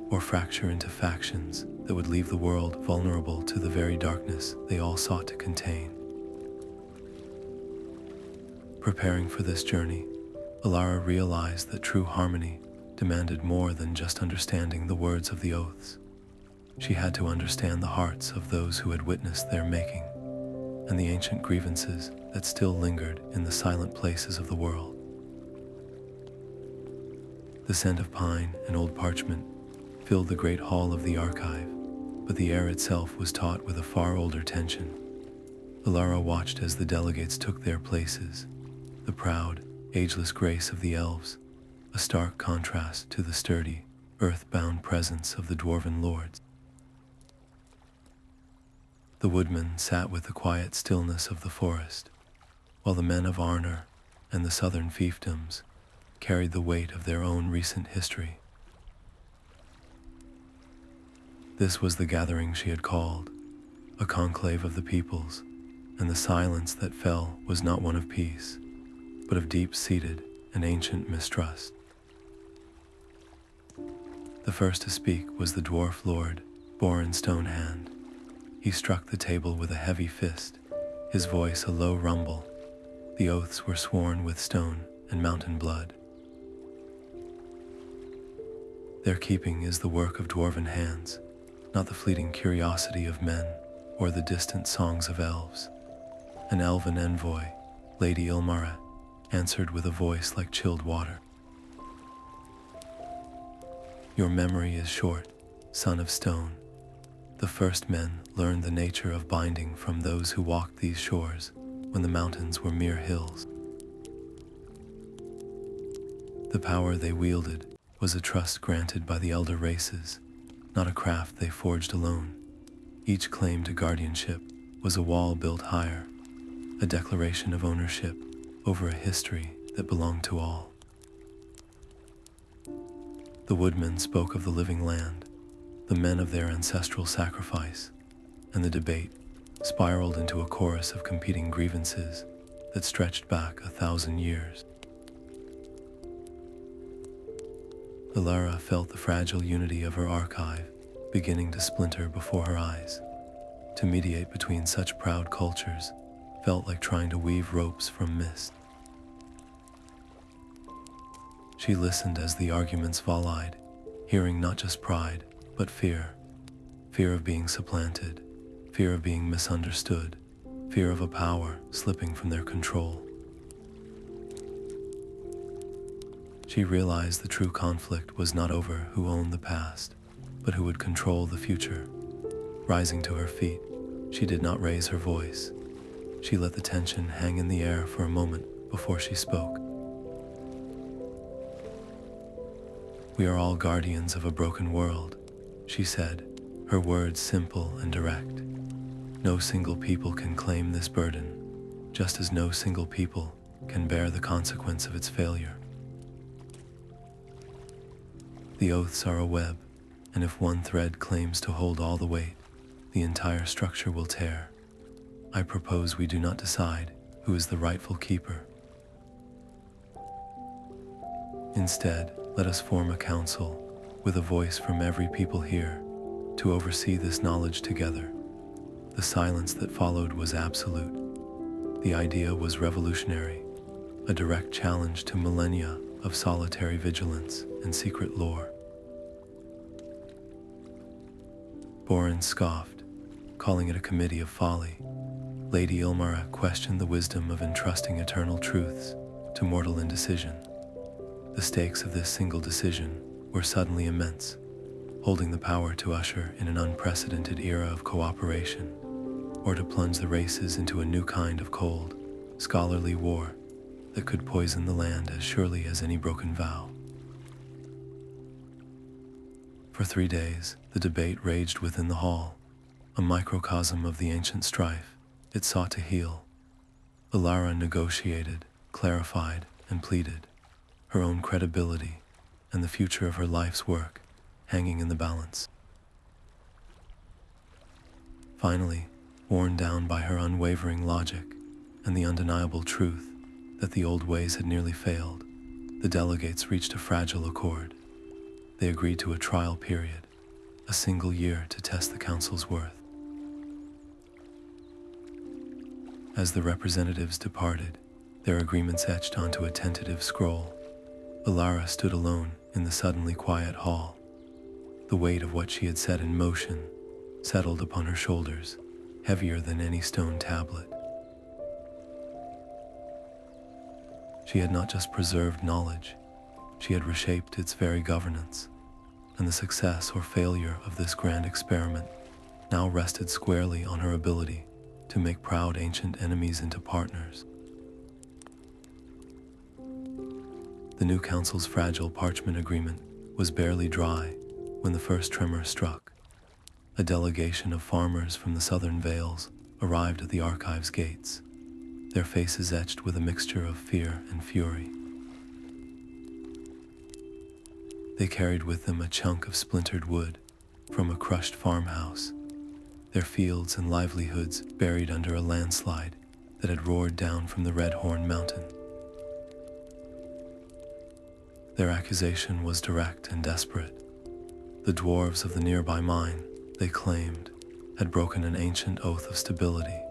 or fracture into factions that would leave the world vulnerable to the very darkness they all sought to contain. Preparing for this journey, Alara realized that true harmony demanded more than just understanding the words of the oaths. She had to understand the hearts of those who had witnessed their making, and the ancient grievances that still lingered in the silent places of the world. The scent of pine and old parchment filled the great hall of the archive, but the air itself was taut with a far older tension. Alara watched as the delegates took their places, the proud, ageless grace of the elves, a stark contrast to the sturdy, earth-bound presence of the dwarven lords. The woodmen sat with the quiet stillness of the forest, while the men of Arnor and the southern fiefdoms carried the weight of their own recent history. This was the gathering she had called, a conclave of the peoples, and the silence that fell was not one of peace, but of deep-seated and ancient mistrust. The first to speak was the dwarf lord, Borin Stonehand. He struck the table with a heavy fist, his voice a low rumble. The oaths were sworn with stone and mountain blood. Their keeping is the work of dwarven hands, not the fleeting curiosity of men or the distant songs of elves. An elven envoy, Lady Ilmara, answered with a voice like chilled water. Your memory is short, son of stone. The first men learned the nature of binding from those who walked these shores when the mountains were mere hills. The power they wielded was a trust granted by the elder races, not a craft they forged alone. Each claim to guardianship was a wall built higher, a declaration of ownership over a history that belonged to all. The woodmen spoke of the living land, the men of their ancestral sacrifice, and the debate spiraled into a chorus of competing grievances that stretched back 1,000 years. Alara felt the fragile unity of her archive beginning to splinter before her eyes. To mediate between such proud cultures felt like trying to weave ropes from mist. She listened as the arguments volleyed, hearing not just pride, but fear. Fear of being supplanted, fear of being misunderstood, fear of a power slipping from their control. She realized the true conflict was not over who owned the past, but who would control the future. Rising to her feet, she did not raise her voice. She let the tension hang in the air for a moment before she spoke. "We are all guardians of a broken world," she said, her words simple and direct. "No single people can claim this burden, just as no single people can bear the consequence of its failure. The oaths are a web, and if one thread claims to hold all the weight, the entire structure will tear. I propose we do not decide who is the rightful keeper. Instead, let us form a council with a voice from every people here to oversee this knowledge together." The silence that followed was absolute. The idea was revolutionary, a direct challenge to millennia of solitary vigilance and secret lore. Borin scoffed, calling it a committee of folly. Lady Ilmara questioned the wisdom of entrusting eternal truths to mortal indecision. The stakes of this single decision were suddenly immense, holding the power to usher in an unprecedented era of cooperation, or to plunge the races into a new kind of cold, scholarly war that could poison the land as surely as any broken vow. For 3 days, the debate raged within the hall, a microcosm of the ancient strife it sought to heal. Alara negotiated, clarified, and pleaded, her own credibility and the future of her life's work hanging in the balance. Finally, worn down by her unwavering logic and the undeniable truth that the old ways had nearly failed, the delegates reached a fragile accord. They agreed to a trial period, a single year to test the council's worth. As the representatives departed, their agreements etched onto a tentative scroll. Alara stood alone in the suddenly quiet hall. The weight of what she had set in motion settled upon her shoulders, heavier than any stone tablet. She had not just preserved knowledge, she had reshaped its very governance, and the success or failure of this grand experiment now rested squarely on her ability to make proud ancient enemies into partners. The new council's fragile parchment agreement was barely dry when the first tremor struck. A delegation of farmers from the southern vales arrived at the archive's gates, their faces etched with a mixture of fear and fury. They carried with them a chunk of splintered wood from a crushed farmhouse, their fields and livelihoods buried under a landslide that had roared down from the Red Horn Mountain. Their accusation was direct and desperate. The dwarves of the nearby mine, they claimed, had broken an ancient oath of stability,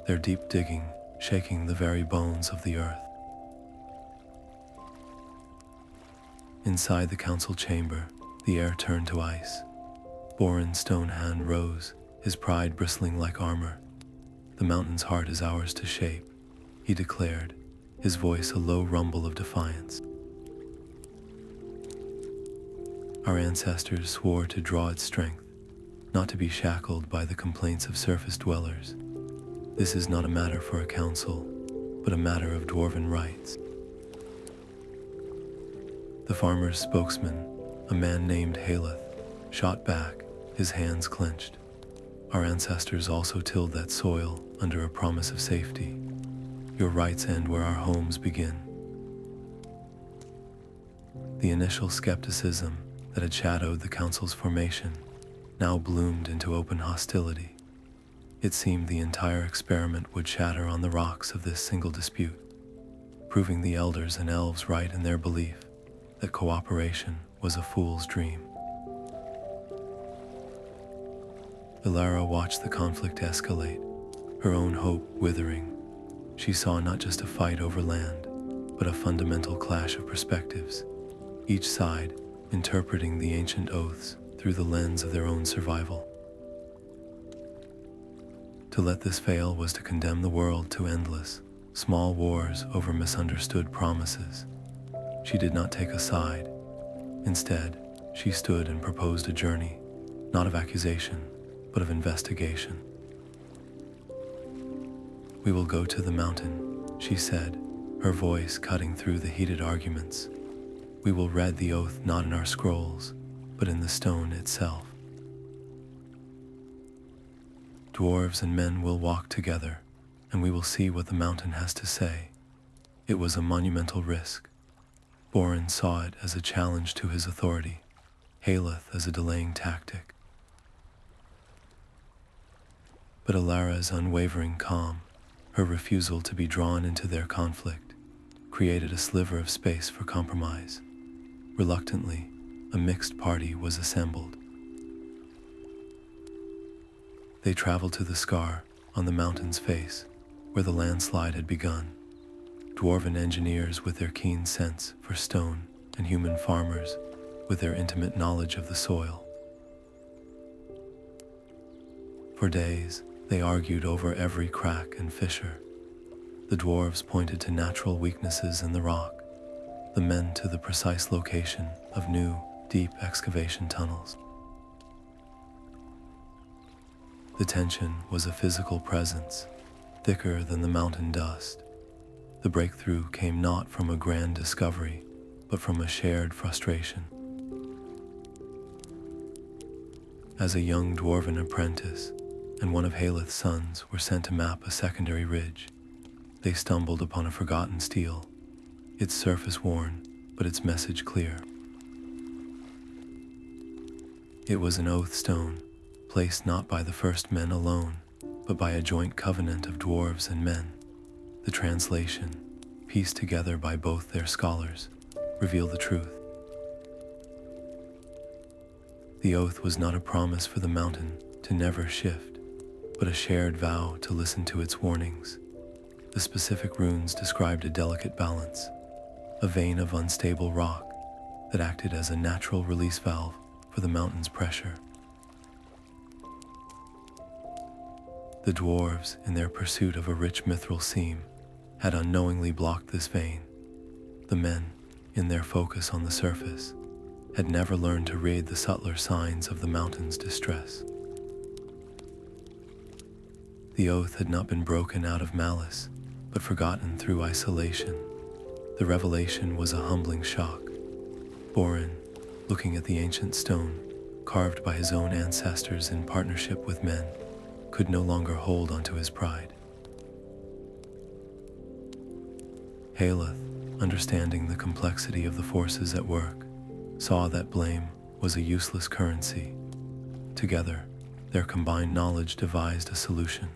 their deep digging shaking the very bones of the earth. Inside the council chamber, the air turned to ice. Borin's stone hand rose, his pride bristling like armor. "The mountain's heart is ours to shape," he declared, his voice a low rumble of defiance. "Our ancestors swore to draw its strength, not to be shackled by the complaints of surface dwellers. This is not a matter for a council, but a matter of dwarven rights." The farmer's spokesman, a man named Haleth, shot back, his hands clenched. Our ancestors also tilled that soil under a promise of safety. Your rights end where our homes begin. The initial skepticism that had shadowed the council's formation now bloomed into open hostility. It seemed the entire experiment would shatter on the rocks of this single dispute, proving the elders and elves right in their belief that cooperation was a fool's dream. Alara watched the conflict escalate, her own hope withering. She saw not just a fight over land, but a fundamental clash of perspectives, each side interpreting the ancient oaths through the lens of their own survival. To let this fail was to condemn the world to endless, small wars over misunderstood promises. She did not take a side. Instead, she stood and proposed a journey, not of accusation, but of investigation. "We will go to the mountain," she said, her voice cutting through the heated arguments. "We will read the oath not in our scrolls, but in the stone itself. Dwarves and men will walk together, and we will see what the mountain has to say." It was a monumental risk. Borin saw it as a challenge to his authority, Haleth as a delaying tactic. But Alara's unwavering calm, her refusal to be drawn into their conflict, created a sliver of space for compromise. Reluctantly, a mixed party was assembled. They traveled to the scar on the mountain's face, where the landslide had begun. Dwarven engineers with their keen sense for stone, and human farmers with their intimate knowledge of the soil. For days, they argued over every crack and fissure. The dwarves pointed to natural weaknesses in the rock, the men to the precise location of new, deep excavation tunnels. The tension was a physical presence, thicker than the mountain dust. The breakthrough came not from a grand discovery, but from a shared frustration. As a young dwarven apprentice and one of Haleth's sons were sent to map a secondary ridge, they stumbled upon a forgotten stele, its surface worn, but its message clear. It was an oath stone, placed not by the first men alone, but by a joint covenant of dwarves and men. The translation, pieced together by both their scholars, revealed the truth. The oath was not a promise for the mountain to never shift, but a shared vow to listen to its warnings. The specific runes described a delicate balance, a vein of unstable rock that acted as a natural release valve for the mountain's pressure. The dwarves, in their pursuit of a rich mithril seam, had unknowingly blocked this vein. The men, in their focus on the surface, had never learned to read the subtler signs of the mountain's distress. The oath had not been broken out of malice, but forgotten through isolation. The revelation was a humbling shock. Borin, looking at the ancient stone, carved by his own ancestors in partnership with men, could no longer hold onto his pride. Haleth, understanding the complexity of the forces at work, saw that blame was a useless currency. Together, their combined knowledge devised a solution.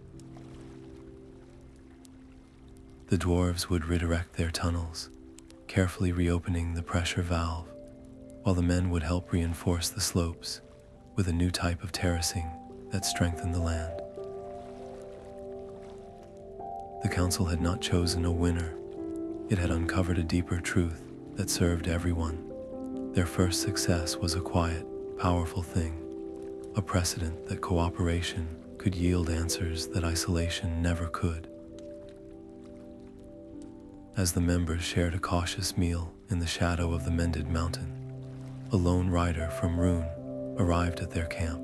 The dwarves would redirect their tunnels, carefully reopening the pressure valve, while the men would help reinforce the slopes with a new type of terracing that strengthened the land. The council had not chosen a winner. It had uncovered a deeper truth that served everyone. Their first success was a quiet, powerful thing, a precedent that cooperation could yield answers that isolation never could. As the members shared a cautious meal in the shadow of the Mended Mountain, a lone rider from Rhûn arrived at their camp,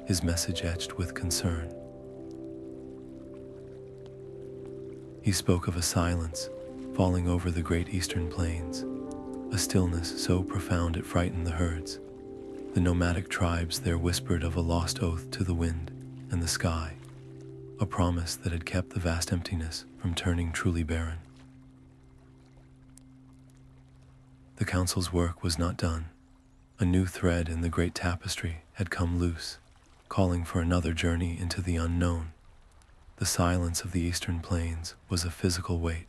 his message etched with concern. He spoke of a silence falling over the great eastern plains, a stillness so profound it frightened the herds. The nomadic tribes there whispered of a lost oath to the wind and the sky, a promise that had kept the vast emptiness from turning truly barren. The council's work was not done. A new thread in the great tapestry had come loose, calling for another journey into the unknown. The silence of the eastern plains was a physical weight,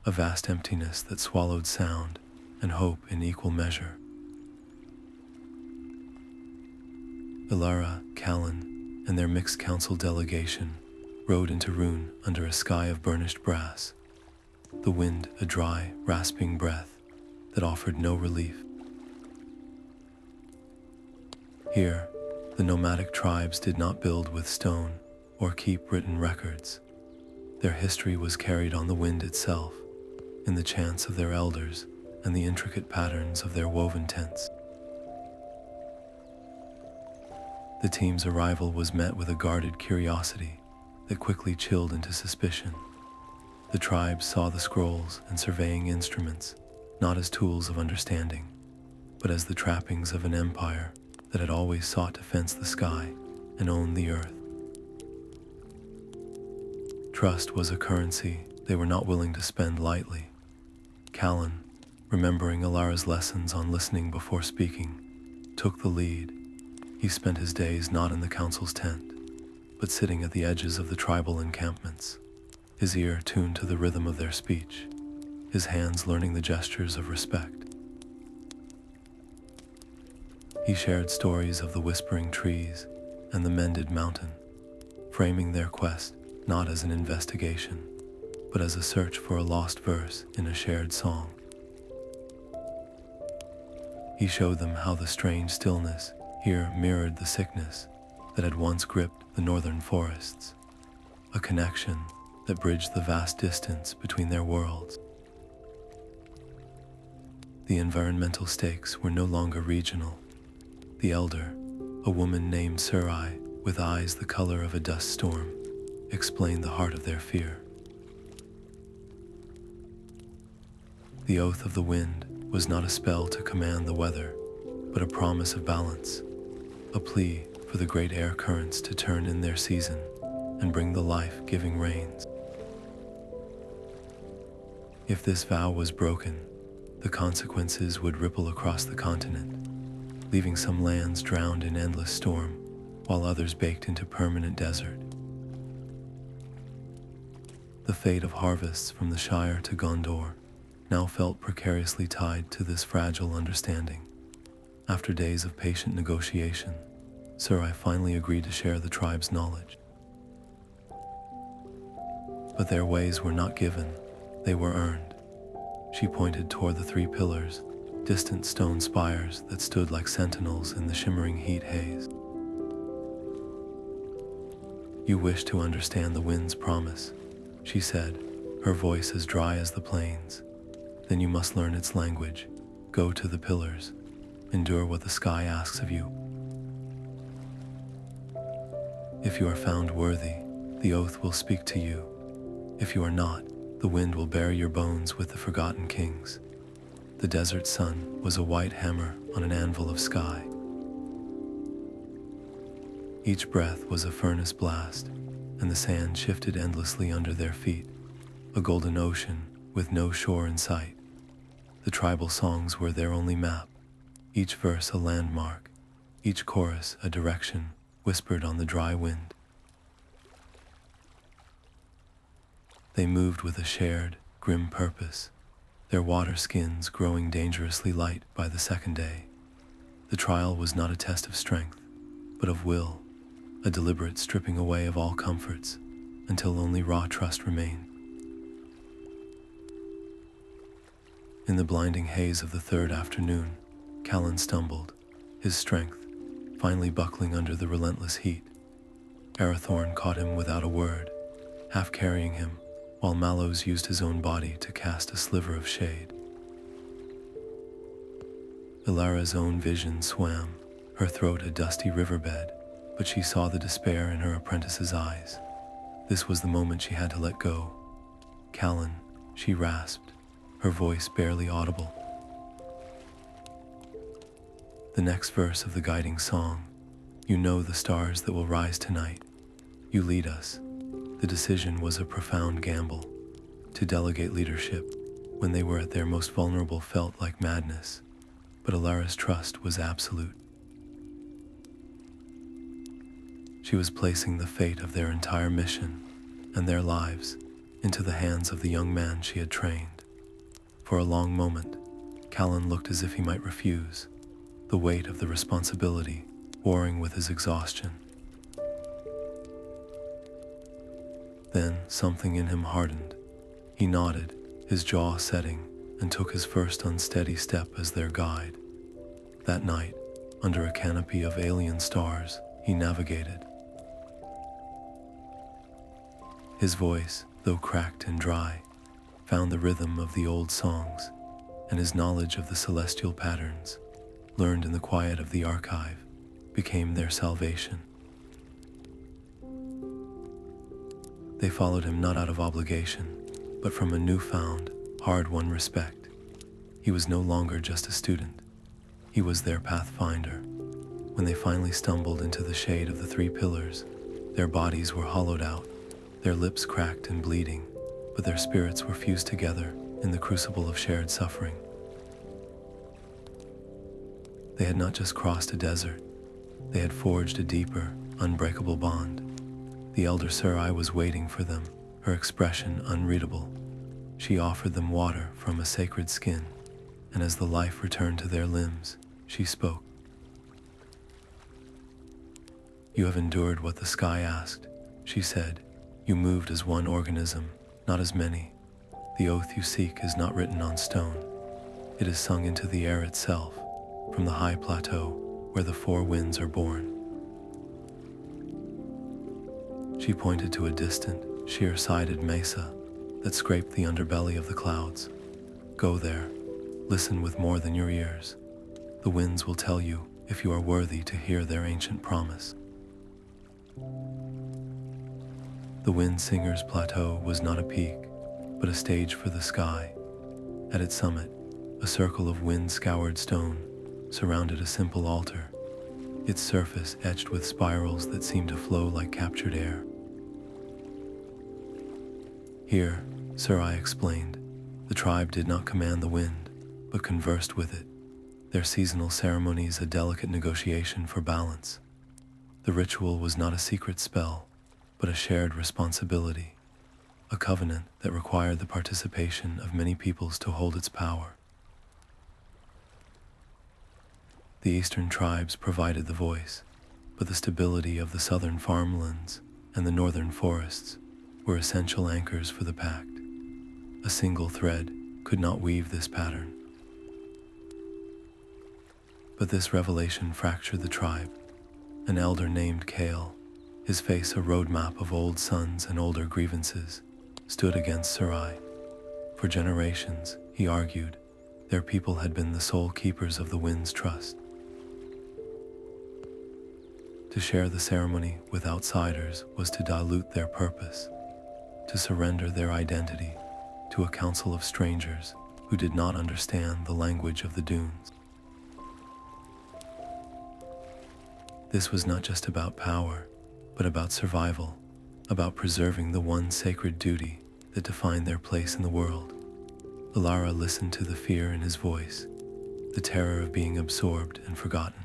a vast emptiness that swallowed sound and hope in equal measure. Alara, Callan, and their mixed council delegation rode into Rhûn under a sky of burnished brass, the wind a dry, rasping breath that offered no relief. Here, the nomadic tribes did not build with stone or keep written records. Their history was carried on the wind itself, in the chants of their elders and the intricate patterns of their woven tents. The team's arrival was met with a guarded curiosity that quickly chilled into suspicion. The tribes saw the scrolls and surveying instruments not as tools of understanding, but as the trappings of an empire that had always sought to fence the sky and own the earth. Trust was a currency they were not willing to spend lightly. Callan, remembering Alara's lessons on listening before speaking, took the lead. He spent his days not in the council's tent, but sitting at the edges of the tribal encampments, his ear tuned to the rhythm of their speech, his hands learning the gestures of respect. He shared stories of the whispering trees and the mended mountain, framing their quest not as an investigation, but as a search for a lost verse in a shared song. He showed them how the strange stillness here mirrored the sickness that had once gripped the northern forests, a connection that bridged the vast distance between their worlds. The environmental stakes were no longer regional. The elder, a woman named Surai, with eyes the color of a dust storm, explained the heart of their fear. The oath of the wind was not a spell to command the weather, but a promise of balance, a plea for the great air currents to turn in their season and bring the life-giving rains. If this vow was broken, the consequences would ripple across the continent, leaving some lands drowned in endless storm, while others baked into permanent desert. The fate of harvests from the Shire to Gondor now felt precariously tied to this fragile understanding. After days of patient negotiation, Surai finally agreed to share the tribe's knowledge. But their ways were not given, they were earned. She pointed toward the 3 pillars, distant stone spires that stood like sentinels in the shimmering heat haze. You wish to understand the wind's promise, she said, her voice as dry as the plains. Then you must learn its language. Go to the pillars. Endure what the sky asks of you. If you are found worthy, the oath will speak to you. If you are not, the wind will bury your bones with the forgotten kings. The desert sun was a white hammer on an anvil of sky. Each breath was a furnace blast, and the sand shifted endlessly under their feet, a golden ocean with no shore in sight. The tribal songs were their only map, each verse a landmark, each chorus a direction whispered on the dry wind. They moved with a shared, grim purpose, their water skins growing dangerously light by the second day. The trial was not a test of strength, but of will, a deliberate stripping away of all comforts until only raw trust remained. In the blinding haze of the third afternoon, Callan stumbled, his strength finally buckling under the relentless heat. Arathorn caught him without a word, half carrying him, while Maloes used his own body to cast a sliver of shade. Elara's own vision swam, her throat a dusty riverbed, but she saw the despair in her apprentice's eyes. This was the moment she had to let go. Callan, she rasped, her voice barely audible. The next verse of the guiding song, "You know the stars that will rise tonight. You lead us." The decision was a profound gamble. To delegate leadership when they were at their most vulnerable felt like madness, but Alara's trust was absolute. She was placing the fate of their entire mission and their lives into the hands of the young man she had trained. For a long moment, Callan looked as if he might refuse, the weight of the responsibility warring with his exhaustion. Then something in him hardened. He nodded, his jaw setting, and took his first unsteady step as their guide. That night, under a canopy of alien stars, he navigated. His voice, though cracked and dry, found the rhythm of the old songs, and his knowledge of the celestial patterns, learned in the quiet of the archive, became their salvation. They followed him not out of obligation, but from a newfound, hard-won respect. He was no longer just a student. He was their pathfinder. When they finally stumbled into the shade of the 3 pillars, their bodies were hollowed out, their lips cracked and bleeding, but their spirits were fused together in the crucible of shared suffering. They had not just crossed a desert, they had forged a deeper, unbreakable bond. The elder Surai was waiting for them, her expression unreadable. She offered them water from a sacred skin, and as the life returned to their limbs, she spoke. "You have endured what the sky asked," she said. "You moved as one organism, not as many. The oath you seek is not written on stone. It is sung into the air itself, from the high plateau where the 4 winds are born." She pointed to a distant, sheer-sided mesa that scraped the underbelly of the clouds. "Go there. Listen with more than your ears. The winds will tell you if you are worthy to hear their ancient promise." The Wind Singer's Plateau was not a peak, but a stage for the sky. At its summit, a circle of wind-scoured stone surrounded a simple altar, its surface etched with spirals that seemed to flow like captured air. "Here," Surai explained, "the tribe did not command the wind, but conversed with it. Their seasonal ceremonies a delicate negotiation for balance. The ritual was not a secret spell, but a shared responsibility, a covenant that required the participation of many peoples to hold its power." The eastern tribes provided the voice, but the stability of the southern farmlands and the northern forests were essential anchors for the pact. A single thread could not weave this pattern. But this revelation fractured the tribe. An elder named Kale, his face a roadmap of old sons and older grievances, stood against Surai. For generations, he argued, their people had been the sole keepers of the wind's trust. To share the ceremony with outsiders was to dilute their purpose, to surrender their identity to a council of strangers who did not understand the language of the dunes. This was not just about power, but about survival, about preserving the one sacred duty that defined their place in the world. Alara listened to the fear in his voice, the terror of being absorbed and forgotten.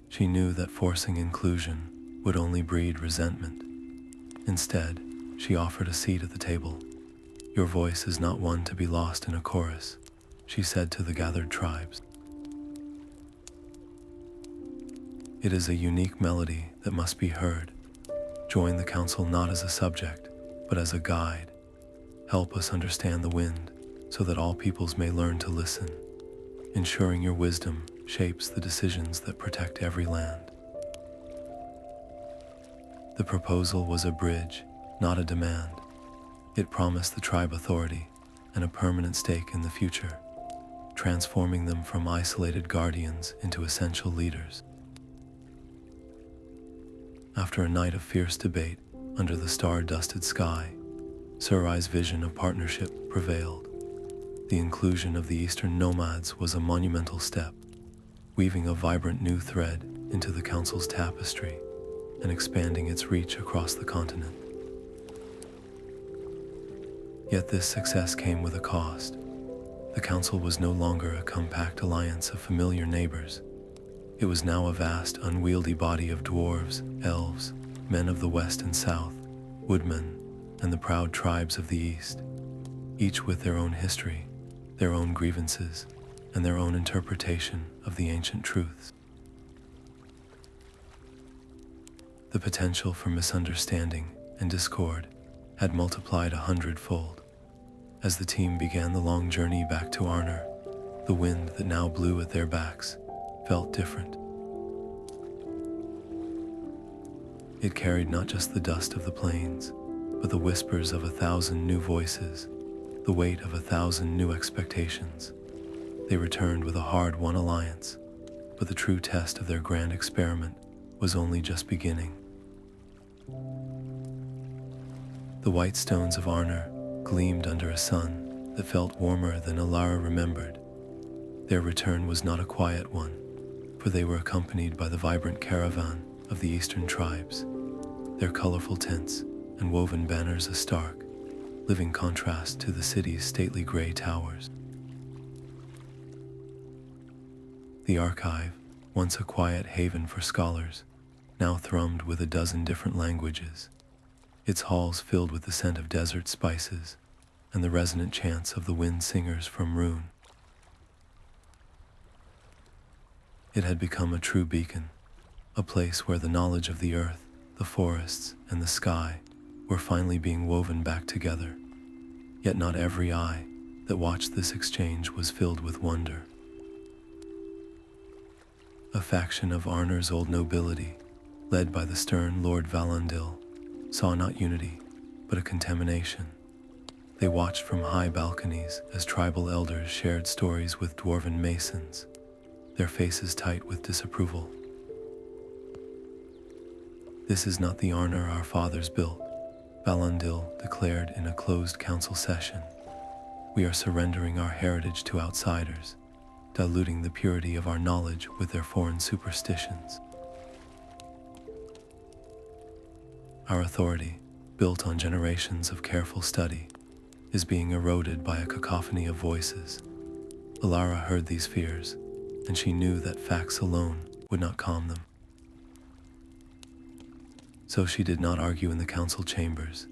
She knew that forcing inclusion would only breed resentment. Instead, she offered a seat at the table. "Your voice is not one to be lost in a chorus," she said to the gathered tribes. "It is a unique melody that must be heard. Join the council not as a subject, but as a guide. Help us understand the wind, so that all peoples may learn to listen, ensuring your wisdom shapes the decisions that protect every land." The proposal was a bridge, not a demand. It promised the tribe authority and a permanent stake in the future, transforming them from isolated guardians into essential leaders. After a night of fierce debate under the star-dusted sky, Surai's vision of partnership prevailed. The inclusion of the Eastern nomads was a monumental step, weaving a vibrant new thread into the Council's tapestry and expanding its reach across the continent. Yet this success came with a cost. The Council was no longer a compact alliance of familiar neighbors. It was now a vast, unwieldy body of dwarves, elves, men of the West and South, woodmen, and the proud tribes of the East, each with their own history, their own grievances, and their own interpretation of the ancient truths. The potential for misunderstanding and discord had multiplied 100-fold. As the team began the long journey back to Arnor, the wind that now blew at their backs felt different. It carried not just the dust of the plains, but the whispers of 1,000 new voices, the weight of 1,000 new expectations. They returned with a hard-won alliance, but the true test of their grand experiment was only just beginning. The white stones of Arnor gleamed under a sun that felt warmer than Alara remembered. Their return was not a quiet one, for they were accompanied by the vibrant caravan of the eastern tribes, their colorful tents and woven banners a stark, living contrast to the city's stately gray towers. The archive, once a quiet haven for scholars, now thrummed with a dozen different languages, its halls filled with the scent of desert spices and the resonant chants of the wind singers from Rhûn. It had become a true beacon, a place where the knowledge of the earth, the forests, and the sky were finally being woven back together. Yet not every eye that watched this exchange was filled with wonder. A faction of Arnor's old nobility, led by the stern Lord Valandil, saw not unity, but a contamination. They watched from high balconies as tribal elders shared stories with dwarven masons, their faces tight with disapproval. "This is not the Arnor our fathers built," Valandil declared in a closed council session. "We are surrendering our heritage to outsiders, diluting the purity of our knowledge with their foreign superstitions. Our authority, built on generations of careful study, is being eroded by a cacophony of voices." Alara heard these fears, and she knew that facts alone would not calm them. So she did not argue in the council chambers.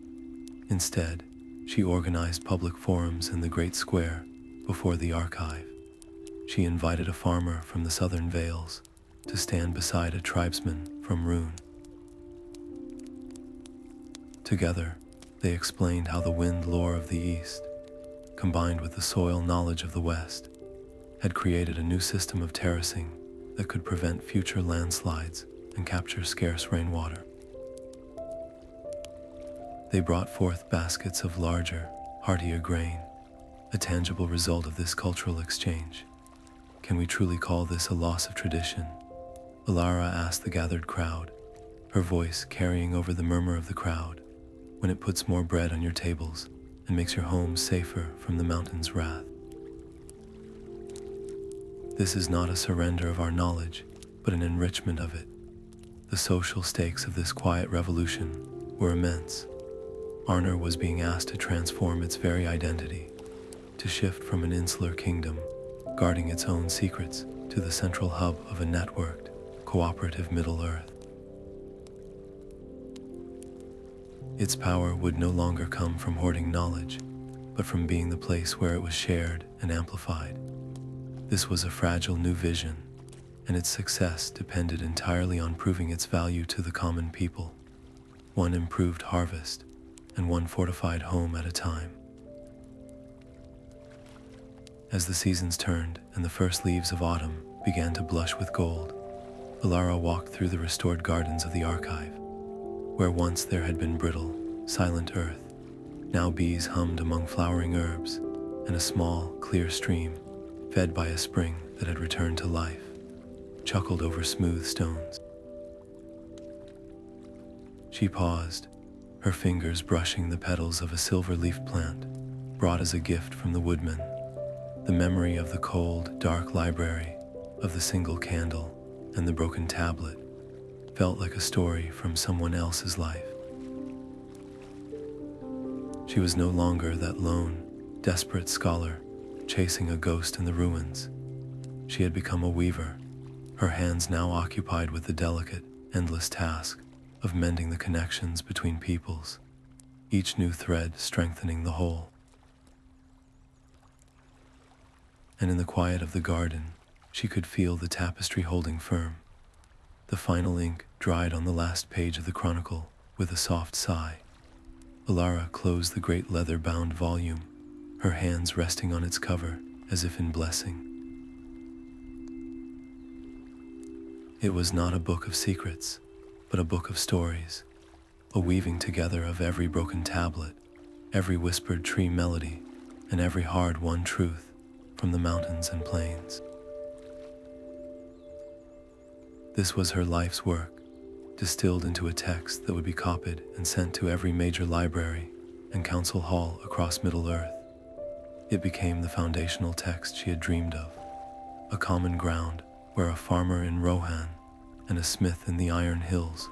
Instead, she organized public forums in the great square before the archive. She invited a farmer from the southern vales to stand beside a tribesman from Rhûn. Together, they explained how the wind lore of the East, combined with the soil knowledge of the West, had created a new system of terracing that could prevent future landslides and capture scarce rainwater. They brought forth baskets of larger, heartier grain, a tangible result of this cultural exchange. "Can we truly call this a loss of tradition?" Alara asked the gathered crowd, her voice carrying over the murmur of the crowd. "When it puts more bread on your tables and makes your home safer from the mountain's wrath. This is not a surrender of our knowledge, but an enrichment of it." The social stakes of this quiet revolution were immense. Arnor was being asked to transform its very identity, to shift from an insular kingdom, guarding its own secrets, to the central hub of a networked, cooperative MiddleEarth. Its power would no longer come from hoarding knowledge, but from being the place where it was shared and amplified. This was a fragile new vision, and its success depended entirely on proving its value to the common people, one improved harvest and one fortified home at a time. As the seasons turned and the first leaves of autumn began to blush with gold, Alara walked through the restored gardens of the archive. Where once there had been brittle, silent earth, now bees hummed among flowering herbs, and a small, clear stream, fed by a spring that had returned to life, chuckled over smooth stones. She paused, her fingers brushing the petals of a silver-leaf plant, brought as a gift from the woodman, The memory of the cold, dark library, of the single candle, and the broken tablet felt like a story from someone else's life. She was no longer that lone, desperate scholar chasing a ghost in the ruins. She had become a weaver, her hands now occupied with the delicate, endless task of mending the connections between peoples, each new thread strengthening the whole. And in the quiet of the garden, she could feel the tapestry holding firm. The final ink dried on the last page of the chronicle with a soft sigh. Alara closed the great leather-bound volume, her hands resting on its cover as if in blessing. It was not a book of secrets, but a book of stories, a weaving together of every broken tablet, every whispered tree melody, and every hard-won truth from the mountains and plains. This was her life's work, distilled into a text that would be copied and sent to every major library and council hall across Middle-earth. It became the foundational text she had dreamed of, a common ground where a farmer in Rhûn and a smith in the Iron Hills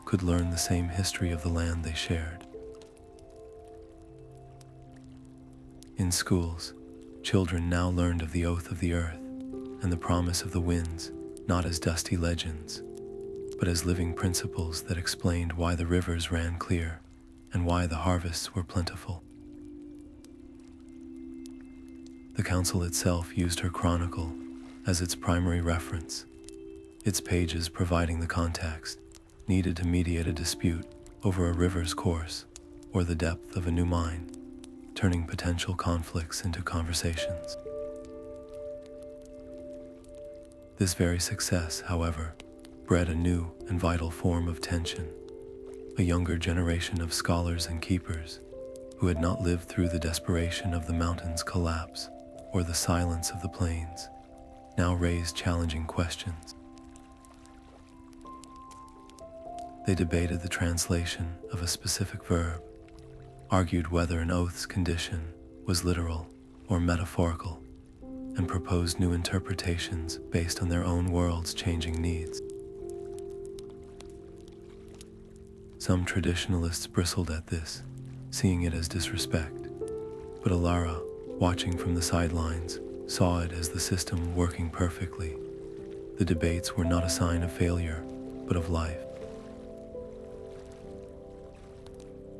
could learn the same history of the land they shared. In schools, children now learned of the oath of the earth and the promise of the winds, not as dusty legends, but as living principles that explained why the rivers ran clear and why the harvests were plentiful. The council itself used her chronicle as its primary reference, its pages providing the context needed to mediate a dispute over a river's course or the depth of a new mine, turning potential conflicts into conversations. This very success, however, bred a new and vital form of tension. A younger generation of scholars and keepers who had not lived through the desperation of the mountain's collapse or the silence of the plains now raised challenging questions. They debated the translation of a specific verb, argued whether an oath's condition was literal or metaphorical, and proposed new interpretations based on their own world's changing needs. Some traditionalists bristled at this, seeing it as disrespect, but Alara, watching from the sidelines, saw it as the system working perfectly. The debates were not a sign of failure, but of life.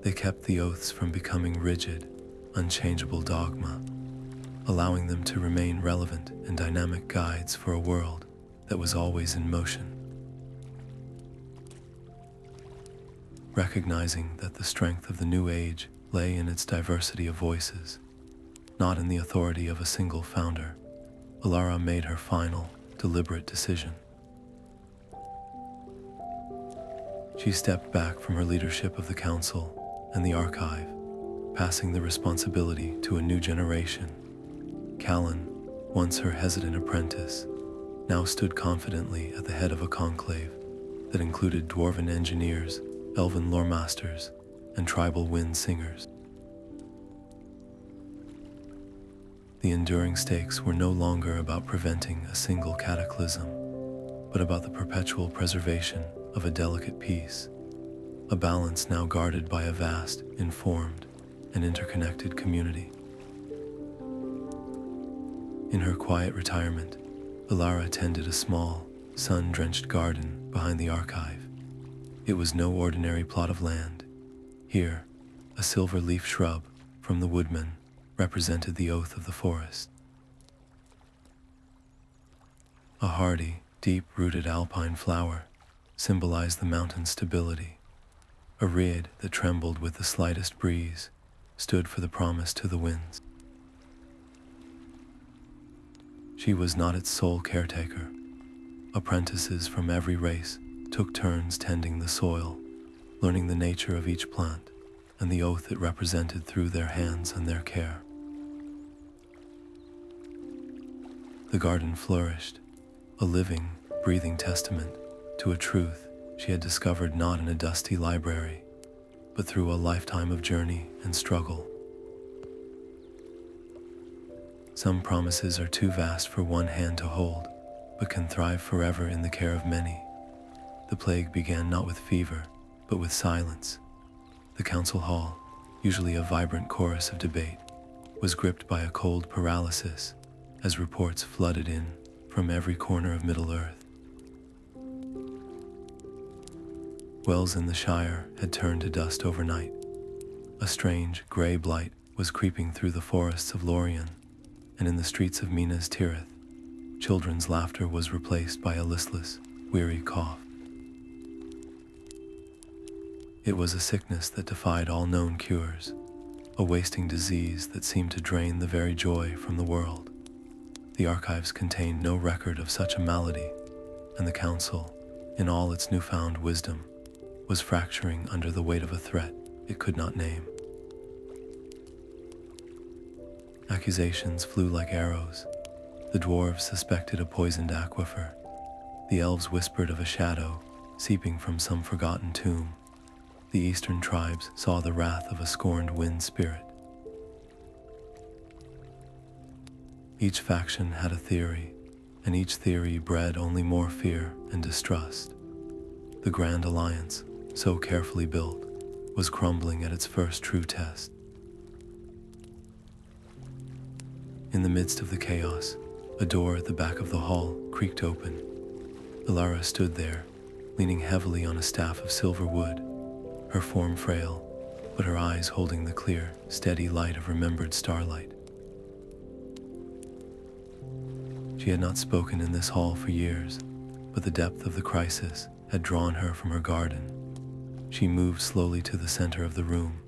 They kept the oaths from becoming rigid, unchangeable dogma, allowing them to remain relevant and dynamic guides for a world that was always in motion. Recognizing that the strength of the new age lay in its diversity of voices, not in the authority of a single founder, Alara made her final, deliberate decision. She stepped back from her leadership of the council and the archive, passing the responsibility to a new generation. Callan, once her hesitant apprentice, now stood confidently at the head of a conclave that included dwarven engineers, elven lore masters, and tribal wind singers. The enduring stakes were no longer about preventing a single cataclysm, but about the perpetual preservation of a delicate peace, a balance now guarded by a vast, informed, and interconnected community. In her quiet retirement, Alara tended a small, sun-drenched garden behind the archive. It was no ordinary plot of land. Here, a silver leaf shrub from the woodman represented the oath of the forest. A hardy, deep-rooted alpine flower symbolized the mountain's stability. A reed that trembled with the slightest breeze stood for the promise to the winds. She was not its sole caretaker. Apprentices from every race took turns tending the soil, learning the nature of each plant and the oath it represented through their hands and their care. The garden flourished, a living, breathing testament to a truth she had discovered not in a dusty library, but through a lifetime of journey and struggle. Some promises are too vast for one hand to hold, but can thrive forever in the care of many. The plague began not with fever, but with silence. The council hall, usually a vibrant chorus of debate, was gripped by a cold paralysis as reports flooded in from every corner of MiddleEarth. Wells in the Shire had turned to dust overnight. A strange, grey blight was creeping through the forests of Lorien, and in the streets of Minas Tirith, children's laughter was replaced by a listless, weary cough. It was a sickness that defied all known cures, a wasting disease that seemed to drain the very joy from the world. The archives contained no record of such a malady, and the council, in all its newfound wisdom, was fracturing under the weight of a threat it could not name. Accusations flew like arrows. The dwarves suspected a poisoned aquifer. The elves whispered of a shadow seeping from some forgotten tomb. The eastern tribes saw the wrath of a scorned wind spirit. Each faction had a theory, and each theory bred only more fear and distrust. The Grand Alliance, so carefully built, was crumbling at its first true test. In the midst of the chaos, a door at the back of the hall creaked open. Alara stood there, leaning heavily on a staff of silver wood, her form frail, but her eyes holding the clear, steady light of remembered starlight. She had not spoken in this hall for years, but the depth of the crisis had drawn her from her garden. She moved slowly to the center of the room,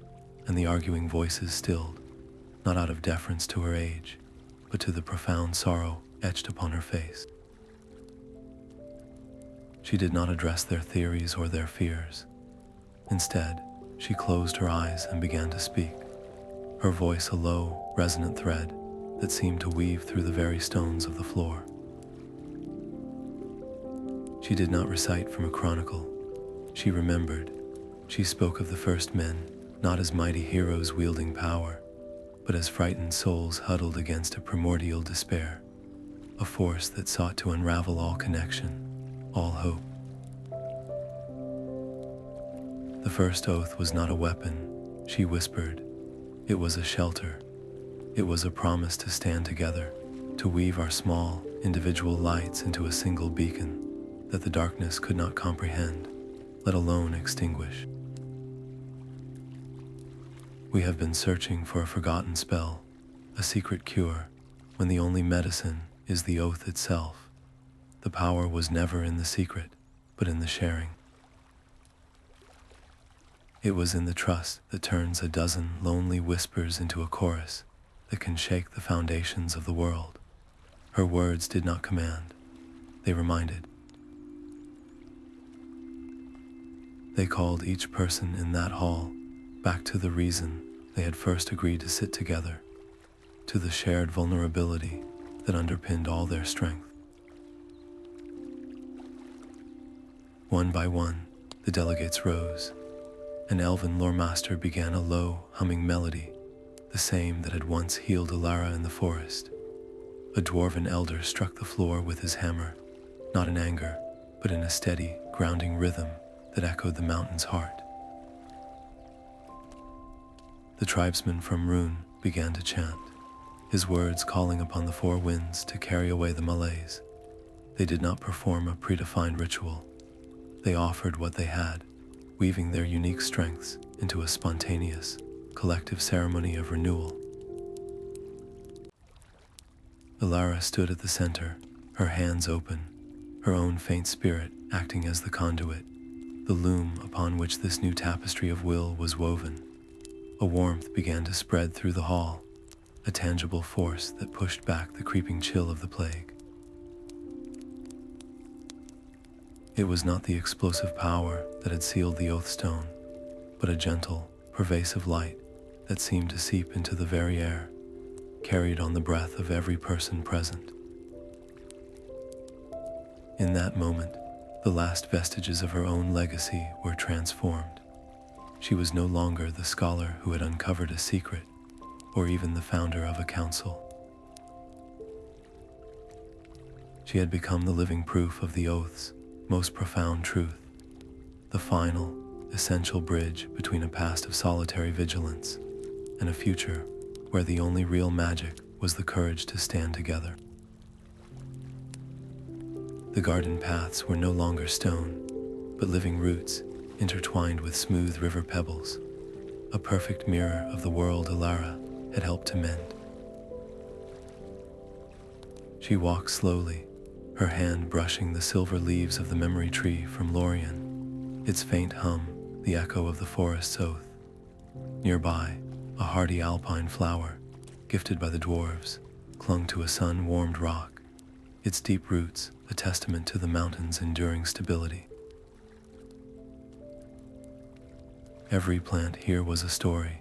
and the arguing voices stilled, not out of deference to her age, but to the profound sorrow etched upon her face. She did not address their theories or their fears. Instead, she closed her eyes and began to speak, her voice a low, resonant thread that seemed to weave through the very stones of the floor. She did not recite from a chronicle. She remembered. She spoke of the first men, not as mighty heroes wielding power, but as frightened souls huddled against a primordial despair, a force that sought to unravel all connection, all hope. The first oath was not a weapon, she whispered. It was a shelter. It was a promise to stand together, to weave our small, individual lights into a single beacon that the darkness could not comprehend, let alone extinguish. We have been searching for a forgotten spell, a secret cure, when the only medicine is the oath itself. The power was never in the secret, but in the sharing. It was in the trust that turns a dozen lonely whispers into a chorus that can shake the foundations of the world. Her words did not command, they reminded. They called each person in that hall back to the reason they had first agreed to sit together, to the shared vulnerability that underpinned all their strength. One by one, the delegates rose. An elven lore master began a low, humming melody, the same that had once healed Alara in the forest. A dwarven elder struck the floor with his hammer, not in anger, but in a steady, grounding rhythm that echoed the mountain's heart. The tribesman from Rhûn began to chant, his words calling upon the four winds to carry away the Maloes. They did not perform a predefined ritual. They offered what they had, weaving their unique strengths into a spontaneous, collective ceremony of renewal. Alara stood at the center, her hands open, her own faint spirit acting as the conduit, the loom upon which this new tapestry of will was woven. A warmth began to spread through the hall, a tangible force that pushed back the creeping chill of the plague. It was not the explosive power that had sealed the oath stone, but a gentle, pervasive light that seemed to seep into the very air, carried on the breath of every person present. In that moment, the last vestiges of her own legacy were transformed. She was no longer the scholar who had uncovered a secret, or even the founder of a council. She had become the living proof of the oath's most profound truth, the final, essential bridge between a past of solitary vigilance and a future where the only real magic was the courage to stand together. The garden paths were no longer stone, but living roots intertwined with smooth river pebbles, a perfect mirror of the world Alara had helped to mend. She walked slowly, her hand brushing the silver leaves of the memory tree from Lorien, its faint hum the echo of the forest's oath. Nearby, a hardy alpine flower, gifted by the dwarves, clung to a sun-warmed rock, its deep roots a testament to the mountain's enduring stability. Every plant here was a story,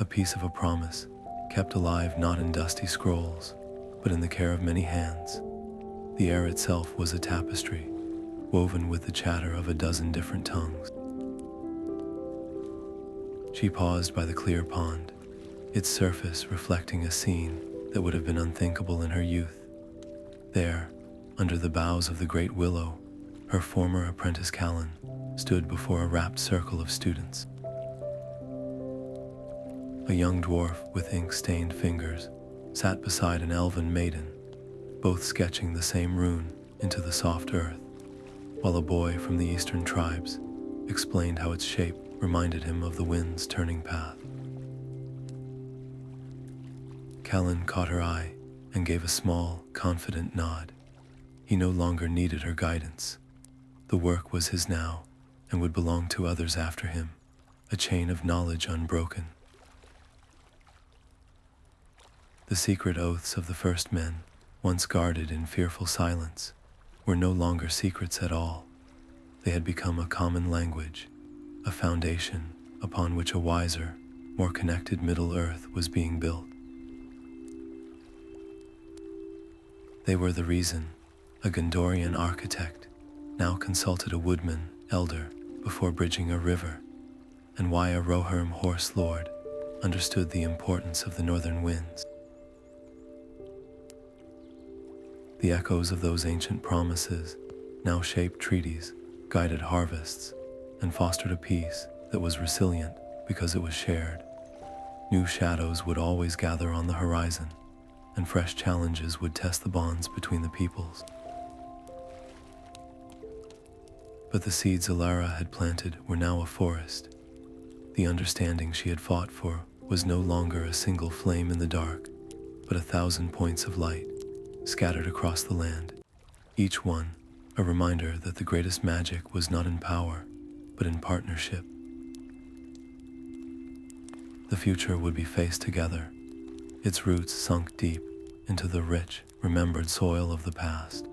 a piece of a promise, kept alive not in dusty scrolls, but in the care of many hands. The air itself was a tapestry, woven with the chatter of a dozen different tongues. She paused by the clear pond, its surface reflecting a scene that would have been unthinkable in her youth. There, under the boughs of the great willow, her former apprentice Callan stood before a rapt circle of students. A young dwarf with ink-stained fingers sat beside an elven maiden, both sketching the same rune into the soft earth, while a boy from the eastern tribes explained how its shape reminded him of the wind's turning path. Callan caught her eye and gave a small, confident nod. He no longer needed her guidance. The work was his now, and would belong to others after him, a chain of knowledge unbroken. The secret oaths of the first men, once guarded in fearful silence, were no longer secrets at all. They had become a common language, a foundation upon which a wiser, more connected Middle-earth was being built. They were the reason a Gondorian architect now consulted a woodman elder before bridging a river, and why a Rohirrim horse lord understood the importance of the northern winds. The echoes of those ancient promises now shaped treaties, guided harvests, and fostered a peace that was resilient because it was shared. New shadows would always gather on the horizon, and fresh challenges would test the bonds between the peoples. But the seeds Alara had planted were now a forest. The understanding she had fought for was no longer a single flame in the dark, but 1,000 points of light scattered across the land, each one a reminder that the greatest magic was not in power, but in partnership. The future would be faced together, its roots sunk deep into the rich, remembered soil of the past.